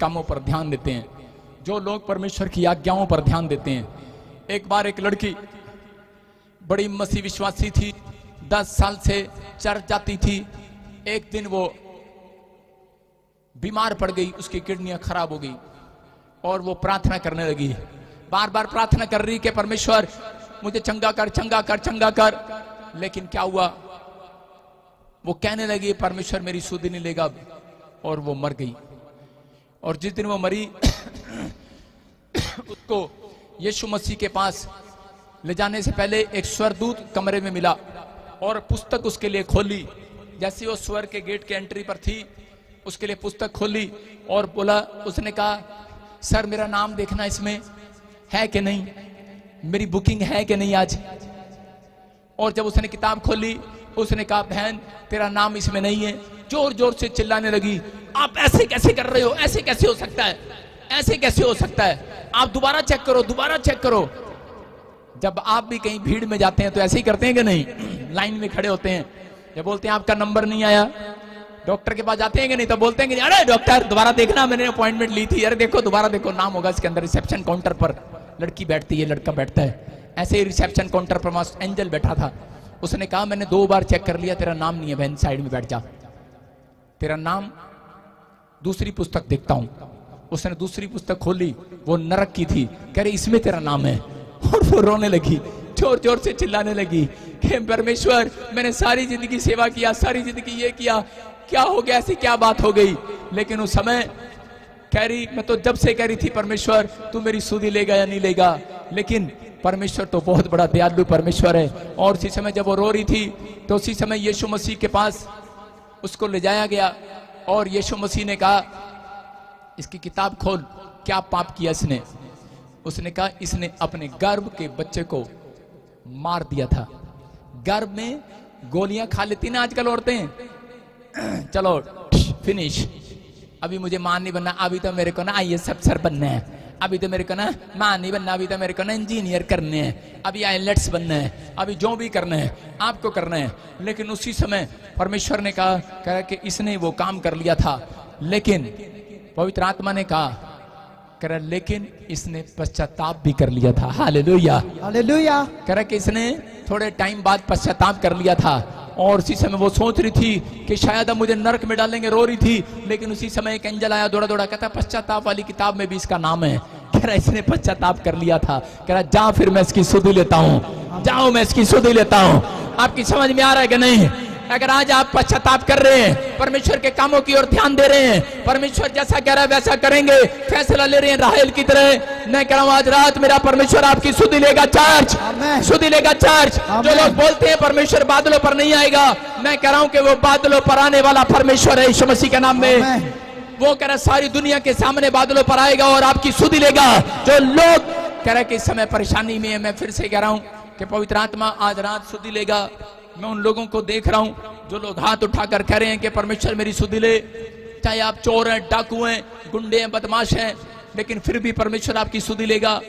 कामों पर ध्यान देते हैं, जो लोग परमेश्वर की आज्ञाओं पर ध्यान देते हैं। एक बार एक लड़की बड़ी मसीह विश्वासी थी, 10 साल से चर्च जाती थी। एक दिन वो बीमार पड़ गई, उसकी किडनियां खराब हो गई और वो प्रार्थना करने लगी, बार बार प्रार्थना कर रही कि परमेश्वर मुझे चंगा कर, चंगा कर, चंगा कर। लेकिन क्या हुआ, वो कहने लगी परमेश्वर मेरी सुधि नहीं लेगा अब, और वो मर गई। और जिस दिन वो मरी उसको यीशु मसीह के पास ले जाने से पहले एक स्वर्गदूत कमरे में मिला और पुस्तक उसके लिए खोली। जैसे वो स्वर्ग के गेट के एंट्री पर थी, उसके लिए पुस्तक खोली और बोला, उसने कहा सर मेरा नाम देखना इसमें है कि नहीं, मेरी बुकिंग है कि नहीं आज। और जब उसने किताब खोली उसने कहा बहन तेरा नाम इसमें नहीं है। जोर जोर से चिल्लाने लगी, आप ऐसे कैसे कर रहे हो, ऐसे कैसे हो सकता है, ऐसे कैसे हो सकता है, आप दोबारा चेक करो, दोबारा चेक करो। जब आप भी कहीं भीड़ में जाते हैं तो ऐसे ही करते हैं कि नहीं, लाइन में खड़े होते हैं, जब बोलते हैं आपका नंबर नहीं आया, डॉक्टर के पास जाते हैं कि नहीं, तो बोलते हैं कि अरे डॉक्टर दोबारा देखना, मैंने अपॉइंटमेंट ली थी, अरे देखो दोबारा देखो, नाम होगा इसके अंदर। रिसेप्शन काउंटर पर लड़की बैठती है, लड़का बैठता है, ऐसे ही रिसेप्शन काउंटर पर मास्टर एंजल बैठा था। उसने कहा मैंने 2 बार चेक कर लिया, तेरा नाम नहीं है बहन, साइड में बैठ जा, तेरा नाम दूसरी पुस्तक देखता हूं। उसने दूसरी पुस्तक खोली, वो नरक की थी, कह रही इसमें तेरा नाम है। और वो रोने लगी, जोर जोर से चिल्लाने लगी कि परमेश्वर मैंने सारी जिंदगी सेवा किया, सारी जिंदगी ये किया, क्या हो गया, ऐसी क्या बात हो गई। लेकिन उस समय कह रही मैं तो जब से कह रही थी परमेश्वर तू मेरी सुधि लेगा या नहीं लेगा, लेकिन परमेश्वर तो बहुत बड़ा दयालु परमेश्वर है। और उसी समय जब वो रो रही थी तो उसी समय यीशु मसीह के पास उसको ले जाया गया और यीशु मसीह ने कहा इसकी किताब खोल, क्या पाप किया इसने। उसने कहा इसने अपने गर्भ के बच्चे को मार दिया था। गर्भ में गोलियां खा लेती ना आजकल औरतें, चलो फिनिश, अभी मुझे मां नहीं बनना, अभी तो मेरे को ना IAS अफसर बनना है, अभी तो मेरे को ना मां नहीं बनना, अभी तो मेरे को ना इंजीनियर करने हैं, अभी IELTS बनना है, अभी जो भी करना है आपको करना है। लेकिन उसी समय परमेश्वर ने कहा कि इसने वो काम कर लिया था, लेकिन पवित्र आत्मा ने कहा लेकिन इसने पश्चाताप भी कर लिया था। Hallelujah, hallelujah. कह कि इसने थोड़े टाइम बाद पश्चाताप कर लिया था। और उसी समय वो सोच रही थी कि शायद अब मुझे नरक में डालेंगे, रो रही थी। लेकिन उसी समय एक एंजल आया दौड़ा दौड़ा, कहता पश्चाताप वाली किताब में भी इसका नाम है। कह रहा इसने पश्चाताप कर लिया था। कह रहा जा फिर मैं इसकी सुधि लेता हूँ, जाओ मैं इसकी सुधि लेता हूँ। आपकी समझ में आ रहा है कि नहीं? अगर आज आप पश्चाताप कर रहे हैं, परमेश्वर के कामों की ओर ध्यान दे रहे हैं, परमेश्वर जैसा कह रहा है वैसा करेंगे, फैसला ले रहे हैं राहेल की तरह, मैं कह रहा हूं आज रात मेरा परमेश्वर आपकी सुधि लेगा चर्च, सुधि लेगा चर्च। जो लोग बोलते हैं परमेश्वर बादलों पर नहीं आएगा, मैं कह रहा हूं कि वो बादलों पर आने वाला परमेश्वर है यीशु मसीह के नाम में। वो कह रहा सारी दुनिया के सामने बादलों पर आएगा और आपकी सुधि लेगा। जो लोग कह रहे कि इस समय परेशानी में है, मैं फिर से कह रहा हूं कि पवित्र आत्मा आज रात सुधि लेगा। मैं उन लोगों को देख रहा हूं जो लोग हाथ उठाकर कह रहे हैं कि परमेश्वर मेरी सुधि ले, चाहे आप चोर हैं, डाकू हैं, गुंडे हैं, बदमाश हैं, लेकिन फिर भी परमेश्वर आपकी सुधि लेगा।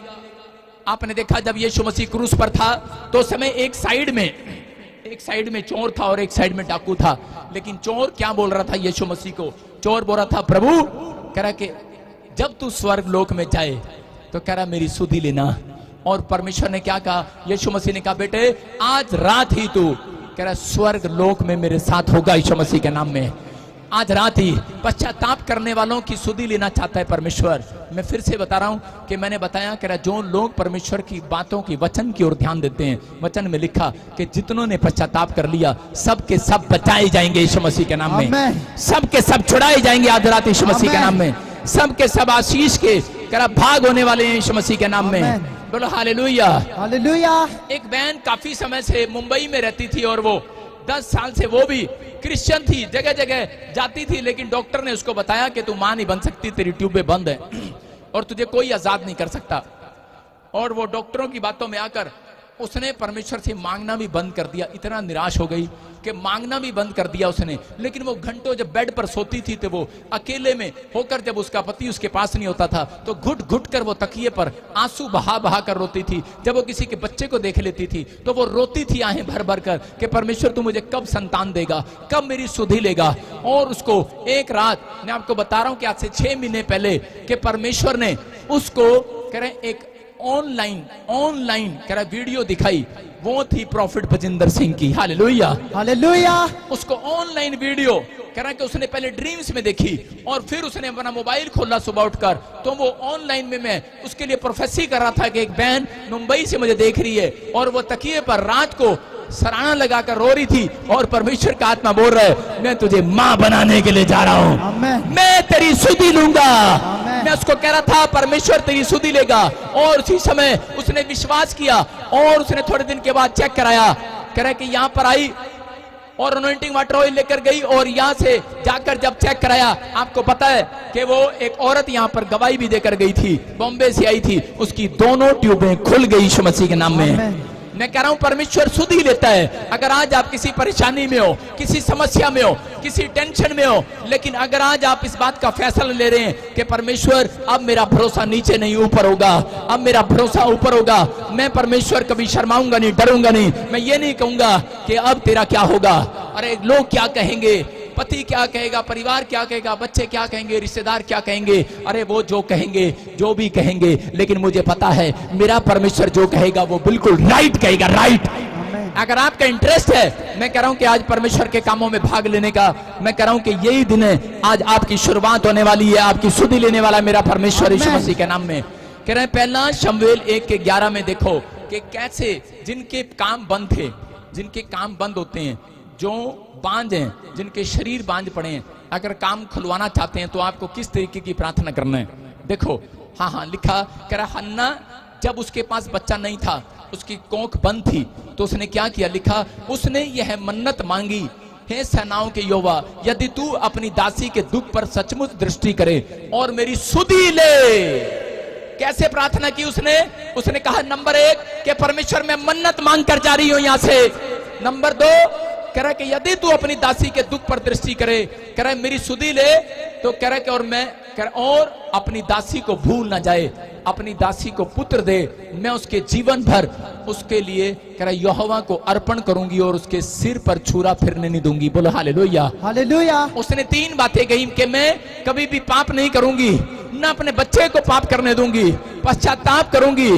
आपने देखा जब यीशु मसीह क्रूस पर था तो उस समय एक साइड में चोर था और एक साइड में डाकू था। लेकिन चोर क्या बोल रहा था यीशु मसीह को? चोर बोल रहा था प्रभु, कह रहा कि जब तू स्वर्ग लोक में जाए तो कह रहा मेरी सुधि लेना। और परमेश्वर ने क्या कहा? यीशु मसीह ने कहा बेटे आज रात ही तू कह रहा स्वर्ग लोक में मेरे साथ होगा यीशु मसीह के नाम में। आज रात ही पश्चाताप करने वालों की सुधि लेना चाहता है परमेश्वर। मैं फिर से बता रहा हूं कि मैंने बताया कि जो लोग परमेश्वर की बातों की वचन की ओर ध्यान देते हैं, वचन में लिखा कि जितनों ने पश्चाताप कर लिया सब के सब बचाए जाएंगे यीशु मसीह के नाम में, सब के सब छुड़ाए जाएंगे आज रात यीशु मसीह के नाम में, सब के सब आशीष के भाग होने वाले हैं यीशु मसीह के नाम में। बोलो हालेलुया, हालेलुया। एक बहन काफी समय से मुंबई में रहती थी और वो 10 साल से वो भी क्रिश्चियन थी, जगह जगह जाती थी, लेकिन डॉक्टर ने उसको बताया कि तू मां नहीं बन सकती, तेरी ट्यूबें बंद है और तुझे कोई आजाद नहीं कर सकता। और वो डॉक्टरों की बातों में आकर उसने परमेश्वर से मांगना भी बंद कर दिया, इतना निराश हो गई कि मांगना भी बंद कर दिया उसने। लेकिन वो घंटों जब बेड पर सोती थी तो वो अकेले में होकर, जब उसका पति उसके पास नहीं होता था तो घुट घुट कर वो तकिए पर आंसू बहा बहा कर रोती थी। जब वो किसी के बच्चे को देख लेती थी तो वो रोती थी आहें भर भर कर कि परमेश्वर तू मुझे कब संतान देगा, कब मेरी सुधि लेगा। और उसको एक रात, मैं आपको बता रहा हूं कि आज से 6 महीने पहले, कि परमेश्वर ने उसको कह रहे एक ऑनलाइन कह रहा वीडियो दिखाई। वो थी प्रॉफिट भजिंदर सिंह की। Hallelujah hallelujah. उसको ऑनलाइन वीडियो कह रहा कि उसने पहले ड्रीम्स में देखी और फिर उसने अपना मोबाइल खोला सुबह उठकर, तो वो ऑनलाइन में मैं उसके लिए प्रोफेसी कर रहा था कि एक बहन मुंबई से मुझे देख रही है और वो तकिए पर रात को सराहना लगाकर रो रही थी और परमेश्वर का आत्मा बोल रहा है मैं तुझे मां बनाने के लिए जा रहा हूं, मैं तेरी सुधि लूंगा। मैं उसको कह रहा था परमेश्वर तेरी सुधि लेगा, और उसी समय उसने विश्वास किया और उसने थोड़े दिन के बाद चेक कराया, कह रहा कि यहां पर आई और अनॉइंटिंग वाटर ऑयल लेकर गई और यहां से जाकर जब चेक कराया, आपको पता है कि वो एक औरत यहां पर गवाही भी देकर गई थी, बॉम्बे से आई थी, उसकी दोनों ट्यूबें खुल गई यीशु मसीह के नाम में। मैं कह रहा हूं परमेश्वर सुधि लेता है। अगर आज आप किसी परेशानी में हो, किसी समस्या में हो, किसी टेंशन में हो, लेकिन अगर आज आप इस बात का फैसला ले रहे हैं कि परमेश्वर अब मेरा भरोसा नीचे नहीं ऊपर होगा, अब मेरा भरोसा ऊपर होगा, मैं परमेश्वर कभी शर्माऊंगा नहीं, डरूंगा नहीं, मैं ये नहीं कहूंगा कि अब तेरा क्या होगा, अरे लोग क्या कहेंगे, पति क्या कहेगा, परिवार क्या कहेगा, बच्चे क्या कहेंगे, रिश्तेदार क्या कहेंगे, अरे वो जो कहेंगे, जो भी कहेंगे, लेकिन मुझे पता है मेरा परमेश्वर जो कहेगा वो बिल्कुल राइट कहेगा, राइट। अगर आपका इंटरेस्ट है, मैं कह रहा हूं कि आज परमेश्वर के कामों में भाग लेने का, मैं कह रहा हूं कि यही दिन है, आज आपकी शुरुआत होने वाली है, आपकी सुधि लेने वाला मेरा परमेश्वर यीशु मसीह के नाम में। कह रहे हैं पहला शमूएल 1:11 में देखो कि कैसे जिनके काम बंद थे, जिनके काम बंद होते हैं, जो बांझ हैं, जिनके शरीर बांझ पड़े हैं, अगर काम खुलवाना चाहते हैं तो आपको किस तरीके की प्रार्थना करना है। देखो हाँ लिखा, कह रहा हन्ना जब उसके पास बच्चा नहीं था, उसकी कोख बंद थी, तो उसने क्या किया, लिखा उसने यह मन्नत मांगी, हे सेनाओं के यहोवा यदि तू अपनी दासी के दुख पर सचमुच दृष्टि करे और मेरी सुधि ले। कैसे प्रार्थना की उसने? उसने कहा नंबर 1 कि परमेश्वर मैं मन्नत मांग कर जा रही हूं यहां से। नंबर 2 कह रहा कि यदि तू अपनी दासी के दुख पर दृष्टि करे, कह रहा मेरी सुधि ले, तो कह रहा कि और मैं और अपनी दासी को भूल ना जाए, अपनी दासी को पुत्र दे, मैं उसके जीवन भर उसके लिए कह रहा यहोवा को अर्पण करूंगी और उसके सिर पर छुरा फिरने नहीं दूंगी। बोलो हालेलुया हालेलुया। उसने 3 बातें कही कि मैं कभी भी पाप नहीं करूंगी, न अपने बच्चे को पाप करने दूंगी, पश्चाताप करूंगी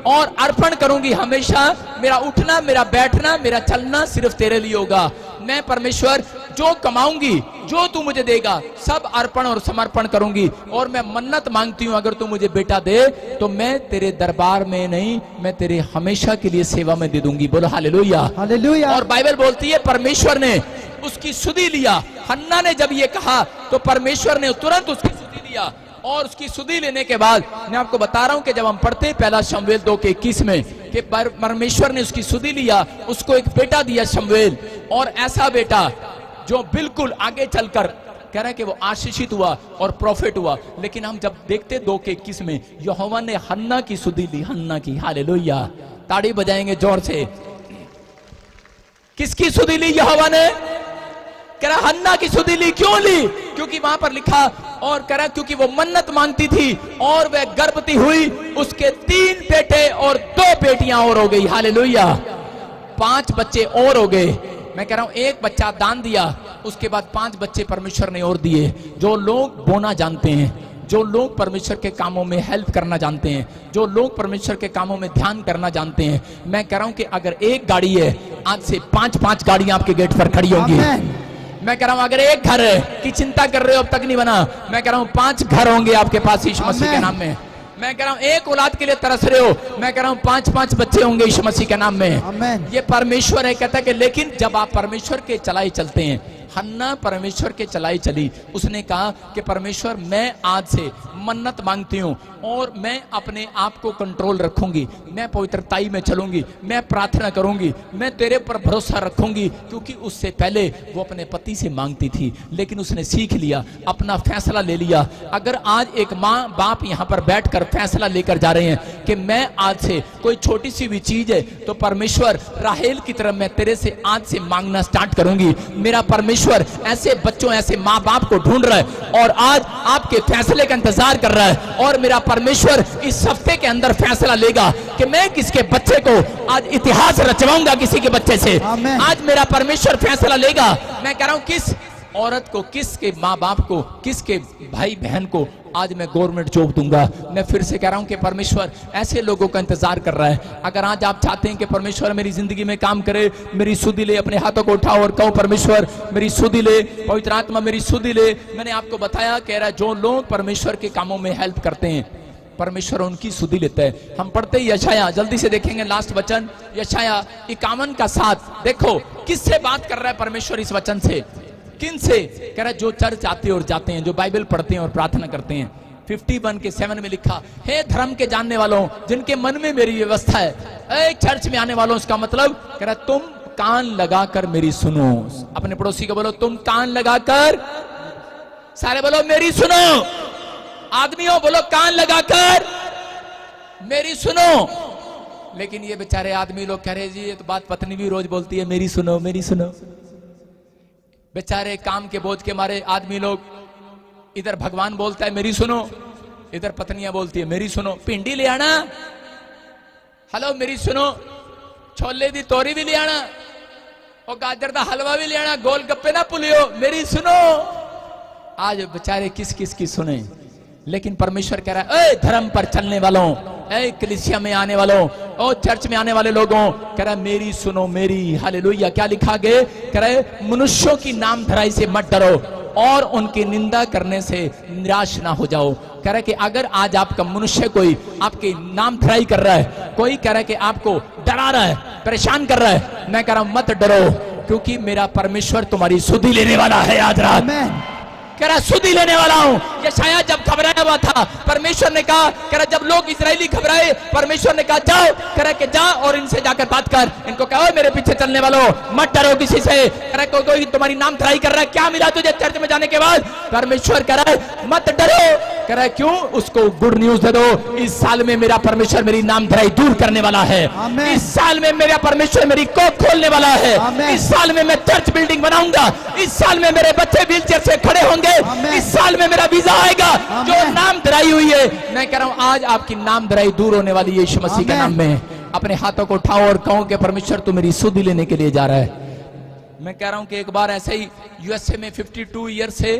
और अर्पण करूंगी। हमेशा मेरा उठना, मेरा बैठना, मेरा चलना सिर्फ तेरे लिए होगा। मैं परमेश्वर जो कमाऊंगी, जो तू मुझे देगा, सब अर्पण और समर्पण करूंगी। और मैं मन्नत मांगती हूं अगर तू मुझे बेटा दे तो मैं तेरे दरबार में नहीं, मैं तेरे हमेशा के लिए सेवा में दे दूंगी। बोलो हालेलुया हालेलुया। और बाइबल बोलती है परमेश्वर ने उसकी सुधि लिया। हन्ना ने जब ये कहा तो परमेश्वर ने तुरंत उसकी सुधि लिया। और उसकी सुधि लेने के बाद मैं आपको बता रहा हूं कि जब हम पढ़ते हैं पहला शमूएल 2:21 में कि परमेश्वर ने उसकी सुधि लिया, उसको एक बेटा दिया शमूएल, और ऐसा बेटा जो बिल्कुल आगे चलकर कह रहा है कि वो आशीषित हुआ और प्रॉफिट हुआ। लेकिन हम जब देखते 2:21 में यहोवा ने हन्ना की सुधि ली, हन्ना की। हालेलुया, ताड़ी बजाएंगे जोर से। किसकी सुधि ली यहोवा ने? कह रहा हन्ना की सुधि ली। क्यों ली? क्योंकि वहां पर लिखा, और कह रहा क्योंकि वो मन्नत मांगती थी और वह गर्भवती हुई, उसके 3 बेटे और 2 बेटियां और हो गई। हालेलुया, 5 बच्चे और हो गए। मैं कह रहा हूं 1 बच्चा दान दिया, उसके बाद 5 बच्चे परमेश्वर ने और दिए। जो लोग बोना जानते हैं, जो लोग परमेश्वर के कामों में हेल्प करना जानते हैं, जो लोग परमेश्वर के कामों में ध्यान करना जानते हैं, मैं कह रहा हूं कि अगर 1 गाड़ी है, आज से 5-5 गाड़ियां आपके गेट पर खड़ी होंगी। मैं कह रहा हूं अगर 1 घर की चिंता कर रहे हो, अब तक नहीं बना, मैं कह रहा हूं 5 घर होंगे आपके पास यीशु मसीह के नाम में। मैं कह रहा हूं 1 औलाद के लिए तरस रहे हो, मैं कह रहा हूं 5-5 बच्चे होंगे यीशु मसीह के नाम में। ये परमेश्वर है कहता है कि लेकिन जब आप परमेश्वर के चलाए चलते हैं, हन्ना परमेश्वर के चलाई चली। उसने कहा कि परमेश्वर मैं आज से मन्नत मांगती हूँ और मैं अपने आप को कंट्रोल रखूंगी, मैं पवित्रताई में चलूंगी, मैं प्रार्थना करूंगी, मैं तेरे पर भरोसा रखूंगी। क्योंकि उससे पहले वो अपने पति से मांगती थी, लेकिन उसने सीख लिया, अपना फैसला ले लिया। अगर आज एक माँ बाप यहाँ पर बैठकर फैसला लेकर जा रहे हैं कि मैं आज से कोई छोटी सी भी चीज है तो परमेश्वर राहेल की तरह मैं तेरे से आज से मांगना स्टार्ट करूंगी। मेरा परमेश्वर ऐसे बच्चों, ऐसे माँ बाप को ढूंढ रहा है और आज आपके फैसले का इंतजार कर रहा है। और मेरा परमेश्वर इस हफ्ते के अंदर फैसला लेगा कि मैं किसके बच्चे को आज इतिहास रचवाऊंगा, किसी के बच्चे से। आज मेरा परमेश्वर फैसला लेगा। मैं कह रहा हूं किस औरत को, किसके माँ बाप को, किसके भाई बहन को आज मैं गवर्नमेंट जॉब दूंगा। मैं फिर से कह रहा हूं कि परमेश्वर ऐसे लोगों का इंतजार कर रहा है। अगर आज आप चाहते हैं कि परमेश्वर मेरी जिंदगी में काम करे, मेरी सुधि ले, अपने हाथों को उठाओ और कहो परमेश्वर मेरी सुधि ले, पवित्र आत्मा मेरी सुधि ले। मैंने आपको बताया, कह रहा है जो लोग परमेश्वर के कामों में हेल्प करते हैं परमेश्वर उनकी सुधि लेता है। हम पढ़ते ही यशाया, जल्दी से देखेंगे लास्ट वचन, यशाया 51 का 7। देखो किससे बात कर रहा है परमेश्वर इस वचन से, किन से? कह रहा है जो चर्च आते और जाते हैं, जो बाइबल पढ़ते हैं और प्रार्थना करते हैं। 51 के 7 में लिखा, हे धर्म के जानने वालों, जिनके मन में मेरी व्यवस्था है। चर्च में आने वालों, इसका मतलब कह रहा है तुम कान लगाकर मेरी सुनो। अपने पड़ोसी को बोलो तुम कान लगाकर, सारे बोलो मेरी सुनो। आदमियों बोलो कान लगाकर मेरी सुनो। लेकिन ये बेचारे आदमी लोग कह रहे जी ये तो बात पत्नी भी रोज बोलती है, मेरी सुनो मेरी सुनो। बेचारे काम के बोझ के मारे आदमी लोग, इधर भगवान बोलता है मेरी सुनो, इधर पत्नियां बोलती है मेरी सुनो। भिंडी ले आना, हेलो मेरी सुनो। छोले दी तोरी भी ले आना और गाजर का हलवा भी ले आना, गोलगप्पे ना भूलियो, मेरी सुनो। आज बेचारे किस किस की सुने। लेकिन परमेश्वर कह रहा है, ए धर्म पर चलने वालों, ए कलीसिया में आने वालों, ओ चर्च में आने वाले लोगों, कह रहा है मेरी सुनो मेरी। हालेलुया। क्या लिखा गया? कह रहा है मनुष्यों की नाम धराई से मत डरो और उनकी निंदा करने से निराश ना हो जाओ। कह रहा है कि अगर आज आपका मनुष्य कोई आपकी नाम धराई कर रहा है, कोई कह रहा है कि आपको डरा रहा है, परेशान कर रहा है, मैं कह रहा हूं मत डरो, क्योंकि मेरा परमेश्वर तुम्हारी सुधि लेने वाला है आज रात। कह रहा सुधि लेने वाला हूं। यशाया जब घबराया हुआ था, परमेश्वर ने कहा, कह रहा जब लोग इस्राएली घबराए, परमेश्वर ने कहा जाओ, कह रहा कि जा और इनसे जाकर बात कर, इनको कहो मेरे पीछे चलने वालों मत डरो किसी से। कह रहा कोई तुम्हारी नाम धराई कर रहा है, क्या मिला तुझे चर्च में जाने के बाद? परमेश्वर कह रहा है मत डरो। कह रहा है क्यों? उसको गुड न्यूज दे दो, इस साल में मेरा परमेश्वर मेरी नाम धराई दूर करने वाला है। इस साल में मेरा परमेश्वर मेरी कोख खोलने वाला है। इस साल में मैं चर्च बिल्डिंग बनाऊंगा। इस साल में मेरे बच्चे व्हीलचेयर से खड़े होंगे। इस साल में मेरा वीजा आएगा। जो नाम धराई हुई है, मैं कह रहा हूं आज आपकी नाम धराई दूर होने वाली है यीशु मसीह के नाम में। अपने हाथों को उठाओ और कहो कि परमेश्वर तू मेरी सुधि लेने के लिए जा रहा है। मैं कह रहा हूं कि एक बार ऐसे ही यूएसए में 52 ईयर से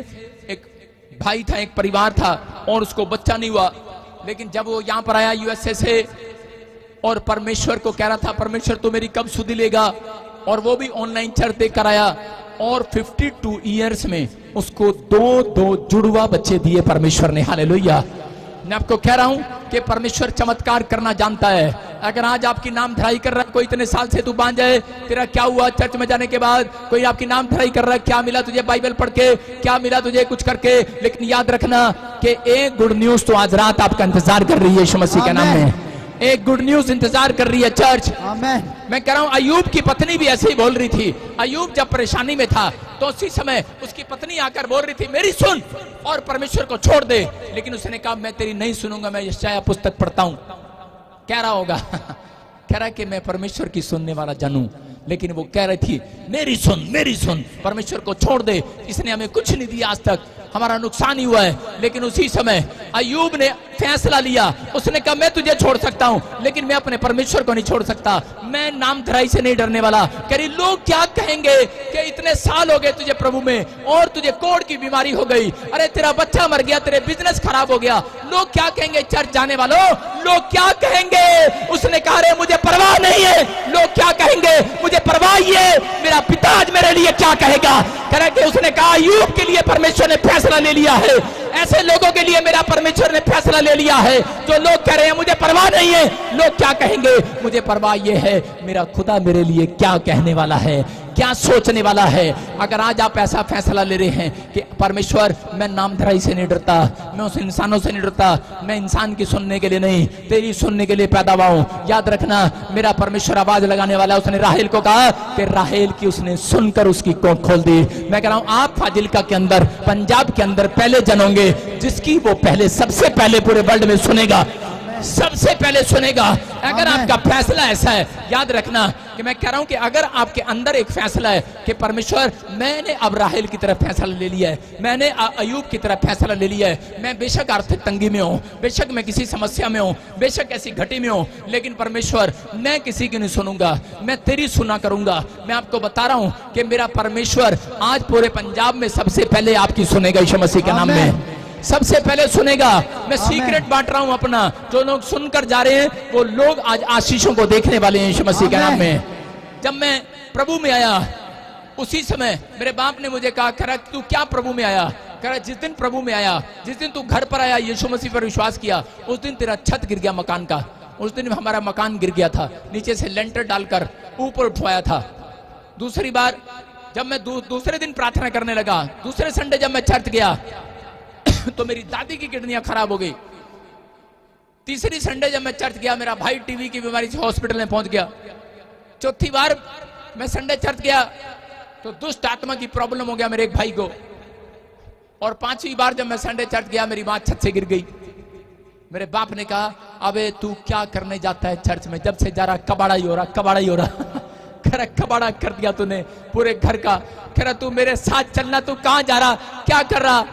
एक भाई था, एक परिवार था और उसको बच्चा नहीं हुआ। लेकिन जब वो यहां पर आया यूएसए से और परमेश्वर को कह रहा था परमेश्वर तू मेरी कब सुधि लेगा, और वो भी ऑनलाइन चर्च देकर आया और 52 ईयर्स में उसको 2 जुड़वा बच्चे दिए परमेश्वर ने। हालेलुया। मैं आपको कह रहा हूं कि परमेश्वर चमत्कार करना जानता है। अगर आज आपकी नाम धराई कर रहा है, कोई इतने साल से तू बांझ है, तेरा क्या हुआ चर्च में जाने के बाद? कोई आपकी नाम धराई कर रहा है, क्या मिला तुझे बाइबल पढ़ के, क्या मिला तुझे कुछ करके? लेकिन याद रखना कि एक गुड न्यूज तो आज रात आपका इंतजार कर रही है यीशु मसीह के नाम में। एक गुड न्यूज इंतजार कर रही है चर्च। मैं कह रहा हूं अय्यूब की पत्नी भी ऐसे ही बोल रही थी। अय्यूब जब परेशानी में था तो उसी समय उसकी पत्नी आकर बोल रही थी मेरी सुन और परमेश्वर को छोड़ दे। लेकिन उसने कहा मैं तेरी नहीं सुनूंगा, मैं यशाया पुस्तक पढ़ता हूं। कह रहा होगा कह रहा कि मैं परमेश्वर की सुनने वाला जानू, लेकिन वो कह रही थी मेरी सुन, परमेश्वर को छोड़ दे, इसने हमें कुछ नहीं दिया आज तक, हमारा नुकसान ही हुआ है। लेकिन उसी समय अय्यूब ने फैसला लिया, उसने कहा मैं तुझे छोड़ सकता हूं लेकिन मैं अपने परमेश्वर को नहीं छोड़ सकता। मैं नाम धराई से नहीं डरने वाला। कह रही लोग क्या कहेंगे कि इतने साल हो गए तुझे प्रभु में और तुझे कोढ़ की बीमारी हो गई, अरे तेरा बच्चा मर गया, तेरे बिजनेस खराब हो गया, लोग क्या कहेंगे? चर्च जाने वालों लोग क्या कहेंगे? उसने कहा अरे मुझे परवाह नहीं है लोग क्या कहेंगे, मुझे परवाह ये मेरा पिता आज मेरे लिए क्या कहेगा। कह रहे उसने कहा अय्यूब के लिए परमेश्वर ने फैसला ले लिया है, ऐसे लोगों के लिए मेरा परमेश्वर ने फैसला ले लिया है जो लोग कह रहे हैं मुझे परवाह नहीं है लोग क्या कहेंगे, मुझे परवाह ये है मेरा खुदा मेरे लिए क्या कहने वाला है। क्या सोचने वाला है। अगर आज आप ऐसा फैसला ले रहे हैं कि परमेश्वर मैं नामधराई से नहीं डरता, मैं उस इंसानों से नहीं डरता, मैं इंसान की सुनने के लिए नहीं तेरी सुनने के लिए पैदा हुआ हूं, याद रखना मेरा परमेश्वर आवाज लगाने वाला है। उसने राहेल को कहा कि राहेल की उसने सुनकर उसकी कोख खोल दी। मैं कह रहा हूं आप फाजिल्का के अंदर, पंजाब के अंदर पहले जन होंगे जिसकी वो पहले सबसे पहले पूरे वर्ल्ड में सुनेगा, सबसे पहले सुनेगा। अगर आपका फैसला ऐसा है, याद रखना कि मैं कह रहा हूं कि अगर आपके अंदर एक फैसला है कि परमेश्वर मैंने अब राहेल की तरफ फैसला ले लिया है, मैंने अयूब की तरफ फैसला ले लिया है, मैं बेशक आर्थिक तंगी में हूं, बेशक मैं किसी समस्या में हूं, बेशक ऐसी घटी में हूं, लेकिन परमेश्वर मैं किसी की नहीं सुनूंगा, मैं तेरी सुना करूंगा। मैं आपको बता रहा हूं कि मेरा परमेश्वर आज पूरे पंजाब में सबसे पहले आपकी सुनेगा, यीशु मसीह के नाम में सबसे पहले सुनेगा। मैं सीक्रेट बांट रहा हूं अपना, जो लोग सुनकर जा रहे हैं वो लोग आज आशीषों को देखने वाले हैं यीशु मसीह के नाम में। जब मैं प्रभु में आया उसी समय मेरे बाप ने मुझे कहा, करा तू क्या प्रभु में आया? करा जिस दिन प्रभु में आया, जिस दिन तू घर पर आया, यीशु मसीह पर विश्वास किया, उस दिन तेरा छत गिर गया मकान का। उस दिन हमारा मकान गिर गया था, नीचे से लेंटर डालकर ऊपर उठवाया था। दूसरी बार जब मैं दूसरे दिन प्रार्थना करने लगा, दूसरे संडे जब मैं चर्च गया तो मेरी दादी की किडनियां खराब हो गई। तीसरी संडे जब मैं चर्च गया, मेरा भाई टीबी की बीमारी से हॉस्पिटल में पहुंच गया। चौथी बार मैं संडे चर्च गया तो दुष्ट आत्मा की प्रॉब्लम हो गया मेरे एक भाई को। और पांचवी बार जब मैं संडे चर्च गया, मेरी मां छत से गिर गई। मेरे बाप ने कहा, अबे तू क्या करने जाता है चर्च में? जब से जा रहा कबाड़ा ही हो रहा, कबाड़ा ही हो रहा। खरा कबाड़ा कर दिया तूने पूरे घर का। खरा तू मेरे साथ चलना, तू कहां जा रहा, क्या कर रहा?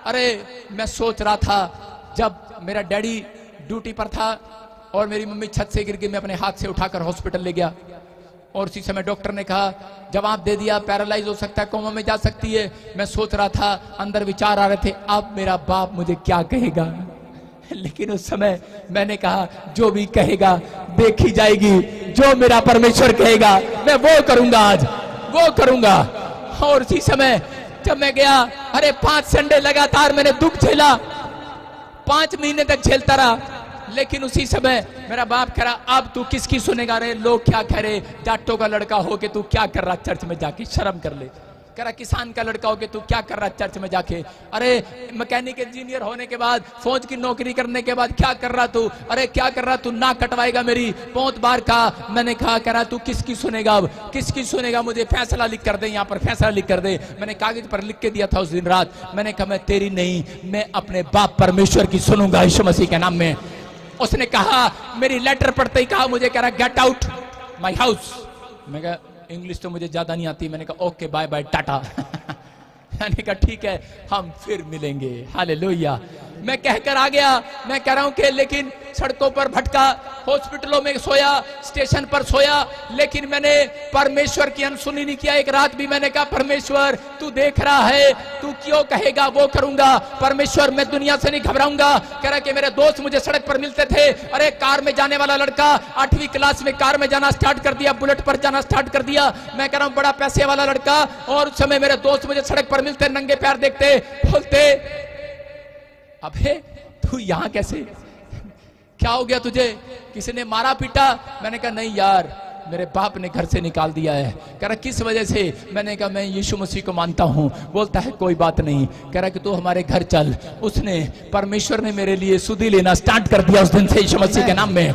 अरे मैं सोच रहा था, जब मेरा डैडी ड्यूटी पर था और मेरी मम्मी छत से गिर गई, मैं अपने हाथ से उठाकर हॉस्पिटल ले गया और उसी समय डॉक्टर ने कहा जवाब दे दिया, पैरालाइज हो सकता है, कोमा में जा सकती है। मैं सोच रहा था, अंदर विचार आ रहे थे, अब मेरा बाप मुझे क्या कहेगा। लेकिन उस समय मैंने कहा जो भी कहेगा देखी जाएगी, जो मेरा परमेश्वर कहेगा मैं वो करूंगा, आज वो करूंगा। और उसी समय जब मैं गया, अरे 5 संडे लगातार मैंने दुख झेला, 5 महीने तक झेलता रहा। लेकिन उसी समय मेरा बाप कह रहा, अब तू किसकी सुनेगा रे? लोग क्या कह रहे, जाटों का लड़का हो के तू क्या कर रहा चर्च में जाके, शर्म कर ले। कह रहा किसान का लड़का हो के तू क्या कर रहा चर्च में जाके? अरे मैकेनिक इंजीनियर होने के बाद, फौज की नौकरी करने के बाद क्या कर रहा तू? अरे क्या कर रहा तू? ना कटवाएगा मेरी बहुत बार कहा। मैंने कहा, कह रहा तू किसकी सुनेगा, अब किसकी सुनेगा? मुझे फैसला लिख कर दे, यहाँ पर फैसला लिख कर दे। मैंने कागज पर लिख के दिया था उस दिन रात। मैंने कहा मैं तेरी नहीं, मैं अपने बाप परमेश्वर की सुनूंगा यीशु मसीह के नाम में। उसने कहा, मेरी लेटर पढ़ते ही कहा मुझे, कह रहा गेट आउट माई हाउस। मैं कहा इंग्लिश तो मुझे ज्यादा नहीं आती। मैंने कहा ओके बाय बाय टाटा। मैंने कहा ठीक है हम फिर मिलेंगे, हालेलुया। मैं कहकर आ गया। मैं कह रहा हूं कि लेकिन सड़कों पर भटका, हॉस्पिटलों में सोया, स्टेशन पर सोया, लेकिन मैंने परमेश्वर की अनसुनी नहीं किया। एक रात भी मैंने कहा परमेश्वर तू देख रहा है, तू क्यों कहेगा वो करूंगा। परमेश्वर मैं दुनिया से नहीं घबराऊंगा। कह रहा कि मेरे दोस्त मुझे सड़क पर मिलते थे, अरे कार में जाने वाला लड़का 8वीं क्लास में कार में जाना स्टार्ट कर दिया, बुलेट पर जाना स्टार्ट कर दिया। मैं कह रहा हूं बड़ा पैसे वाला लड़का, और उस समय मेरे दोस्त मुझे सड़क पर मिलते, नंगे पैर देखते, बोलते अबे तू यहां कैसे, क्या हो गया तुझे, किसी ने मारा पीटा? मैंने कहा नहीं यार, मेरे बाप ने घर से निकाल दिया है। कह रहा किस वजह से? मैंने कहा मैं यीशु मसीह को मानता हूं। बोलता है कोई बात नहीं। कह रहा कि तू हमारे घर चल। उसने, परमेश्वर ने मेरे लिए सुधी लेना स्टार्ट कर दिया उस दिन से यीशु मसीह के नाम में।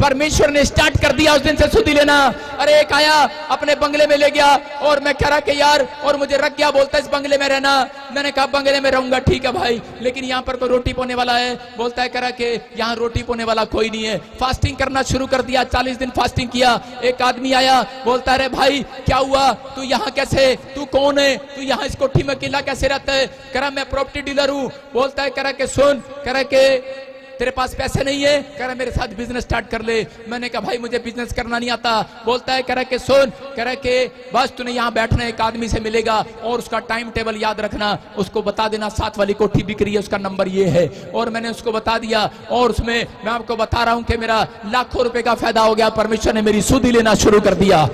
परमेश्वर ने स्टार्ट कर दिया उस दिन से सुधी लेना। अरे एक आया अपने बंगले में ले गया, और मैं कह रहा कि यार, और मुझे रख गया, बोलता है इस बंगले में रहना। मैंने कहा बंगले में रहूंगा, ठीक है भाई, लेकिन यहाँ पर कोई रोटी पोने वाला है? बोलता है कह रहा कि यहाँ रोटी पोने वाला कोई नहीं है। फास्टिंग करना शुरू कर दिया, 40 दिन फास्टिंग किया। एक आदमी आया, बोलता है भाई क्या हुआ, तू यहाँ कैसे, तू कौन है, तू यहाँ इस कोठी में अकेला कैसे रहता है? कह रहा मैं प्रॉपर्टी डीलर हूँ। बोलता है कह रहा कि सुन, कह रहा कि तेरे पास पैसे नहीं है? कह रहा मेरे साथ बिजनेस स्टार्ट कर ले। मैंने कहा भाई मुझे बिजनेस करना नहीं आता। बोलता है कह रहा कि सुन, कह रहा कि बस तूने यहाँ बैठना, एक आदमी से मिलेगा और उसका टाइम टेबल याद रखना, उसको बता देना 7 वाली कोठी बिक रही है, उसका नंबर ये है। और मैंने उसको बता दिया, और उसमें मैं आपको बता रहा हूं कि मेरा लाखों रुपए का फायदा हो गया। परमेश्वर ने मेरी सुधी लेना शुरू कर दिया।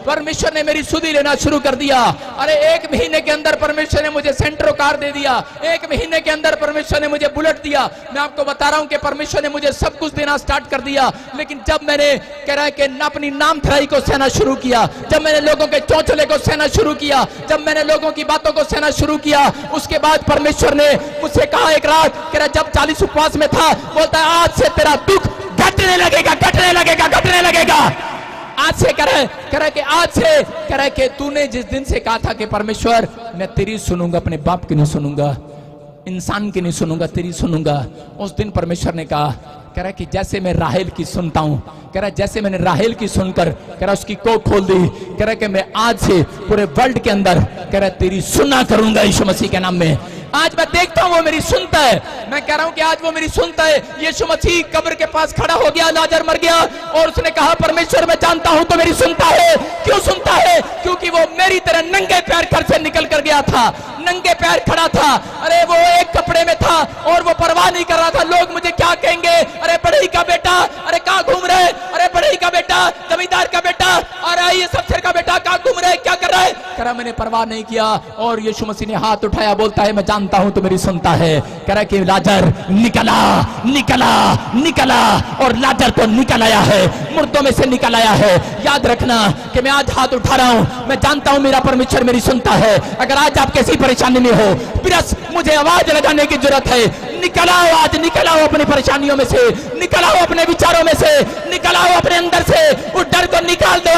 परमेश्वर ने मेरी सुधी लेना शुरू कर दिया। अरे 1 महीने के अंदर परमेश्वर ने मुझे सेंट्रो कार दे दिया, 1 महीने के अंदर परमेश्वर ने मुझे बुलेट दिया। मैं आपको बता रहा हूं कि परमेश्वर ने मुझे सब कुछ देना स्टार्ट कर दिया। लेकिन जब मैंने कह रहा है कि अपनी नामधराई को सहना शुरू किया, जब मैंने लोगों के चौचले को सहना शुरू किया, जब मैंने लोगों की बातों को सहना शुरू किया, उसके बाद परमेश्वर ने मुझसे कहा एक रात, कह रहा जब 40 उपवास में था, बोलता है आज से तेरा दुख घटने लगेगा, घटने लगेगा, घटने लगेगा। आज से कह रहा है कि आज से कह रहा है कि तूने जिस दिन से कहा था कि परमेश्वर मैं तेरी सुनूंगा, अपने बाप की नहीं सुनूंगा, इंसान की नहीं सुनूंगा, तेरी सुनूंगा, उस दिन परमेश्वर ने कहा, कह रहा है कि जैसे मैं राहेल की सुनता हूं, कह रहा है जैसे मैंने राहेल की सुनकर कह रहा उसकी कोख खोल दी, कह रहा है कि मैं आज से पूरे वर्ल्ड के अंदर कह रहा है तेरी सुना करूंगा यीशु मसीह के नाम में। आज मैं देखता हूं वो मेरी सुनता है। मैं कह रहा हूं कि आज वो मेरी सुनता है। यीशु मसीह कब्र के पास खड़ा हो गया, लाजर मर गया और उसने कहा परमेश्वर मैं जानता हूं तो मेरी सुनता है। क्यों सुनता है? क्योंकि वो मेरी तरह नंगे पैर घर से निकल कर गया था, नंगे पैर खड़ा था। अरे वो एक कपड़े में था और वो परवाह नहीं कर रहा था लोग मुझे क्या कहेंगे। अरे बढ़ई का बेटा, अरे कहां घूम रहे, अरे बढ़ई का बेटा, जमींदार का बेटा, अरे ये सबसे का बेटा कहां घूम रहे, क्या कर रहा है? कह रहा मैंने परवाह नहीं किया। और यीशु मसीह ने हाथ उठाया, बोलता है मैं जानता हूं तो मेरी सुनता है। कह रहा कि लाजर निकला, निकला, निकला, और लाजर तो निकल आया है, मुर्दों में से निकल आया है। याद रखना कि मैं आज हाथ उठा रहा हूं, मैं जानता हूं मेरा परमेश्वर मेरी सुनता है। अगर आज आप किसी परेशानी में हो, प्लस मुझे आवाज लगाने की जरूरत है, निकल आओ, आज निकल आओ अपनी परेशानियों में से, निकल आओ अपने विचारों में से, निकल आओ अपने अंदर से, उस डर को निकाल दो।